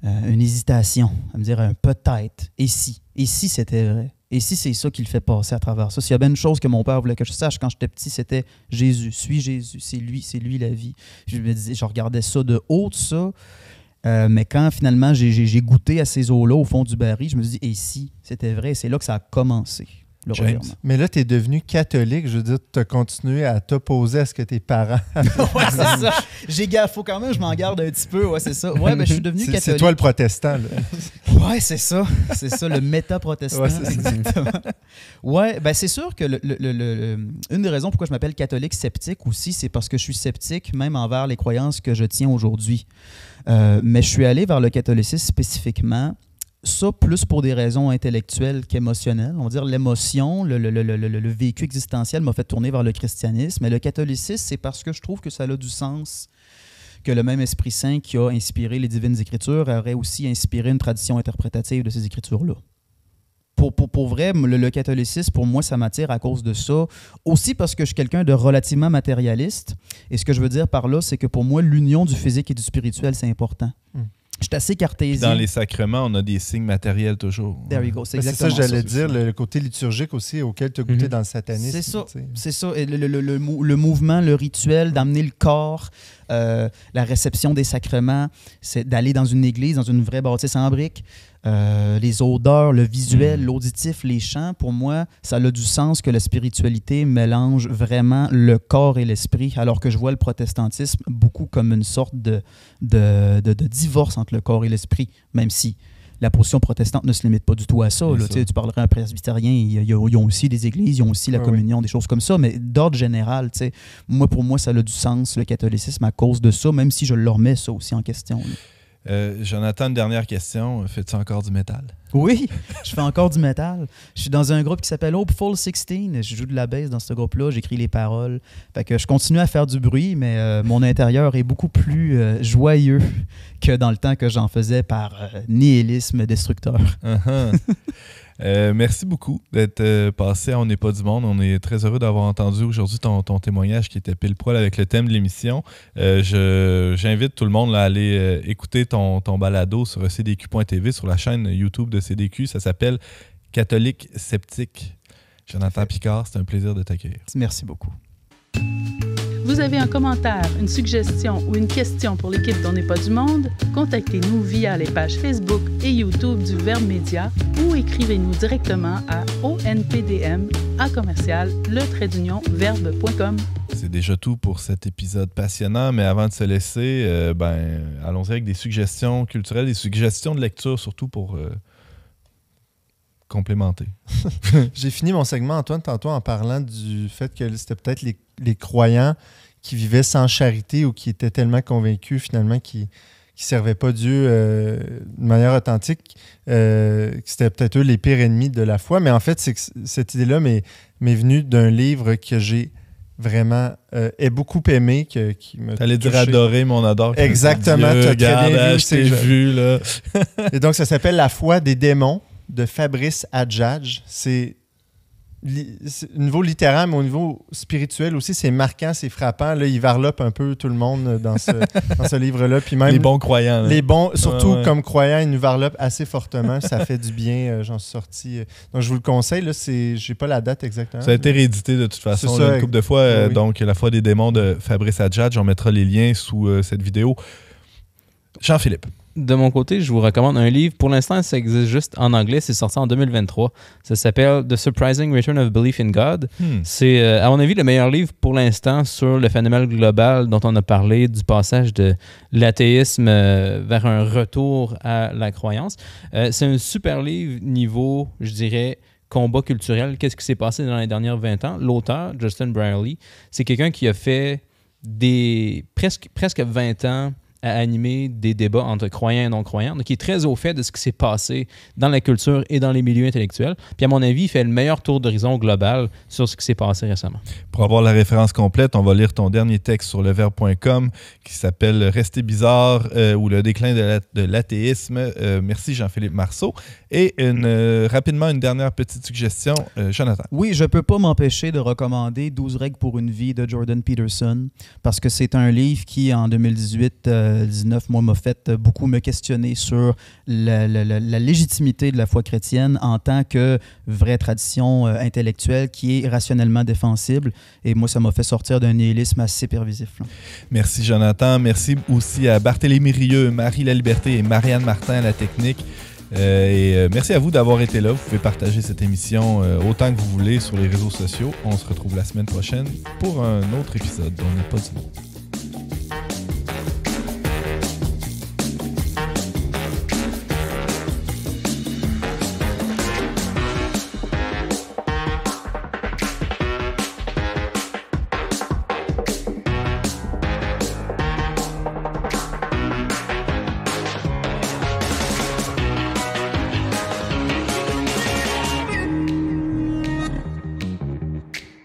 une hésitation, à me dire peut-être, et si c'était vrai, et si c'est ça qui le fait passer à travers ça. S'il y avait une chose que mon père voulait que je sache quand j'étais petit, c'était Jésus, suis Jésus, c'est lui la vie. Je regardais ça de haut, ça, mais quand finalement j'ai goûté à ces eaux-là au fond du baril, je me suis dit, et si c'était vrai, et c'est là que ça a commencé. Mais là, tu es devenu catholique. Je veux dire, tu as continué à t'opposer à ce que tes parents... Ouais, c'est ça. J'ai faut quand même, je m'en garde un petit peu. Ouais, c'est ça. Ouais, ben, je suis devenu catholique. C'est toi le protestant, là. Ouais, c'est ça. C'est ça, le méta-protestant. Ouais, exactement. Ouais, ben c'est sûr que une des raisons pourquoi je m'appelle catholique sceptique aussi, c'est parce que je suis sceptique même envers les croyances que je tiens aujourd'hui. Mais je suis allé vers le catholicisme spécifiquement. Ça, plus pour des raisons intellectuelles qu'émotionnelles. On va dire l'émotion, le vécu existentiel m'a fait tourner vers le christianisme. Mais le catholicisme, c'est parce que je trouve que ça a du sens, que le même Esprit Saint qui a inspiré les Divines Écritures aurait aussi inspiré une tradition interprétative de ces Écritures-là. Pour vrai, le catholicisme, pour moi, ça m'attire à cause de ça. Aussi parce que je suis quelqu'un de relativement matérialiste. Et ce que je veux dire par là, c'est que pour moi, l'union du physique et du spirituel, c'est important. Je suis assez cartésien. Dans les sacrements, on a des signes matériels toujours. There you go. C'est exactement ça. J'allais dire, le côté liturgique aussi auquel tu as goûté dans le satanisme. C'est ça. C'est ça. Et le mouvement, le rituel, d'amener le corps, la réception des sacrements, c'est d'aller dans une église, dans une vraie bâtisse en briques. Les odeurs, le visuel, l'auditif, les chants, pour moi, ça a du sens que la spiritualité mélange vraiment le corps et l'esprit, alors que je vois le protestantisme beaucoup comme une sorte de divorce entre le corps et l'esprit, même si la position protestante ne se limite pas du tout à ça. Là, tu parlerais à un presbytérien, ils ont aussi des églises, ils ont aussi la communion, des choses comme ça, mais d'ordre général, pour moi, ça a du sens, le catholicisme, à cause de ça, même si je le remets ça aussi en question. Jonathan, une dernière question. Fais-tu encore du métal? Oui, je fais encore du métal. Je suis dans un groupe qui s'appelle Hopeful 16. Je joue de la bass dans ce groupe-là. J'écris les paroles. Fait que je continue à faire du bruit, mais mon intérieur est beaucoup plus joyeux que dans le temps que j'en faisais par nihilisme destructeur. Merci beaucoup d'être passé à On n'est pas du monde. On est très heureux d'avoir entendu aujourd'hui ton témoignage qui était pile poil avec le thème de l'émission. J'invite tout le monde là, à aller écouter ton balado sur cdq.tv, sur la chaîne YouTube de CDQ. Ça s'appelle Catholique Sceptique. Jonathan Picard, c'est un plaisir de t'accueillir. Merci beaucoup. Vous avez un commentaire, une suggestion ou une question pour l'équipe d'On n'est pas du monde? Contactez-nous via les pages Facebook et YouTube du Verbe Média ou écrivez-nous directement à onpdm@le-verbe.com. C'est déjà tout pour cet épisode passionnant, mais avant de se laisser, allons-y avec des suggestions culturelles, des suggestions de lecture, surtout pour complémenter. J'ai fini mon segment, Antoine, tantôt en parlant du fait que c'était peut-être les croyants qui vivaient sans charité ou qui étaient tellement convaincus finalement qu'ils ne servaient pas Dieu de manière authentique, que c'était peut-être eux les pires ennemis de la foi. Mais en fait, c'est que cette idée-là m'est venue d'un livre que j'ai vraiment beaucoup aimé. Qui m'a T'allais dire adorer, mais on adore. Exactement, tu as très bien vu. Je t'ai vu, là. Et donc, ça s'appelle La foi des démons de Fabrice Adjadj. C'est niveau littéraire, mais au niveau spirituel aussi, c'est marquant, c'est frappant. Là, il varlope un peu tout le monde dans ce livre-là. Puis même les bons croyants. Là. Les bons, surtout comme croyants, ils nous varlopent assez fortement. Ça fait du bien. J'en suis sorti. Donc, je vous le conseille. Là, j'ai pas la date exactement. Ça a été réédité de toute façon une couple de fois. Donc, La foi des démons de Fabrice Adjadj. On mettra les liens sous cette vidéo. Jean-Philippe. de mon côté, je vous recommande un livre. Pour l'instant, ça existe juste en anglais. C'est sorti en 2023. Ça s'appelle The Surprising Return of Belief in God. C'est, à mon avis, le meilleur livre pour l'instant sur le phénomène global dont on a parlé, du passage de l'athéisme vers un retour à la croyance. C'est un super livre niveau, je dirais, combat culturel. Qu'est-ce qui s'est passé dans les dernières 20 ans? L'auteur, Justin Brierley, c'est quelqu'un qui a fait presque 20 ans à animer des débats entre croyants et non-croyants, donc qui est très au fait de ce qui s'est passé dans la culture et dans les milieux intellectuels. Puis à mon avis, il fait le meilleur tour d'horizon global sur ce qui s'est passé récemment. Pour avoir la référence complète, on va lire ton dernier texte sur leverbe.com qui s'appelle « Rester bizarre » ou « Le déclin de l'athéisme ». Merci Jean-Philippe Marceau. Et rapidement, une dernière petite suggestion. Jonathan. Oui, je ne peux pas m'empêcher de recommander 12 règles pour une vie de Jordan Peterson parce que c'est un livre qui, en 2018-19, moi, m'a fait beaucoup me questionner sur la légitimité de la foi chrétienne en tant que vraie tradition intellectuelle qui est rationnellement défensible. Et moi, ça m'a fait sortir d'un nihilisme assez pervisif. Là. Merci, Jonathan. Merci aussi à Barthélémy Rieux, Marie Laliberté et Marianne Martin à la technique. Merci à vous d'avoir été là. Vous pouvez partager cette émission autant que vous voulez sur les réseaux sociaux. On se retrouve la semaine prochaine pour un autre épisode. On n'est pas du monde.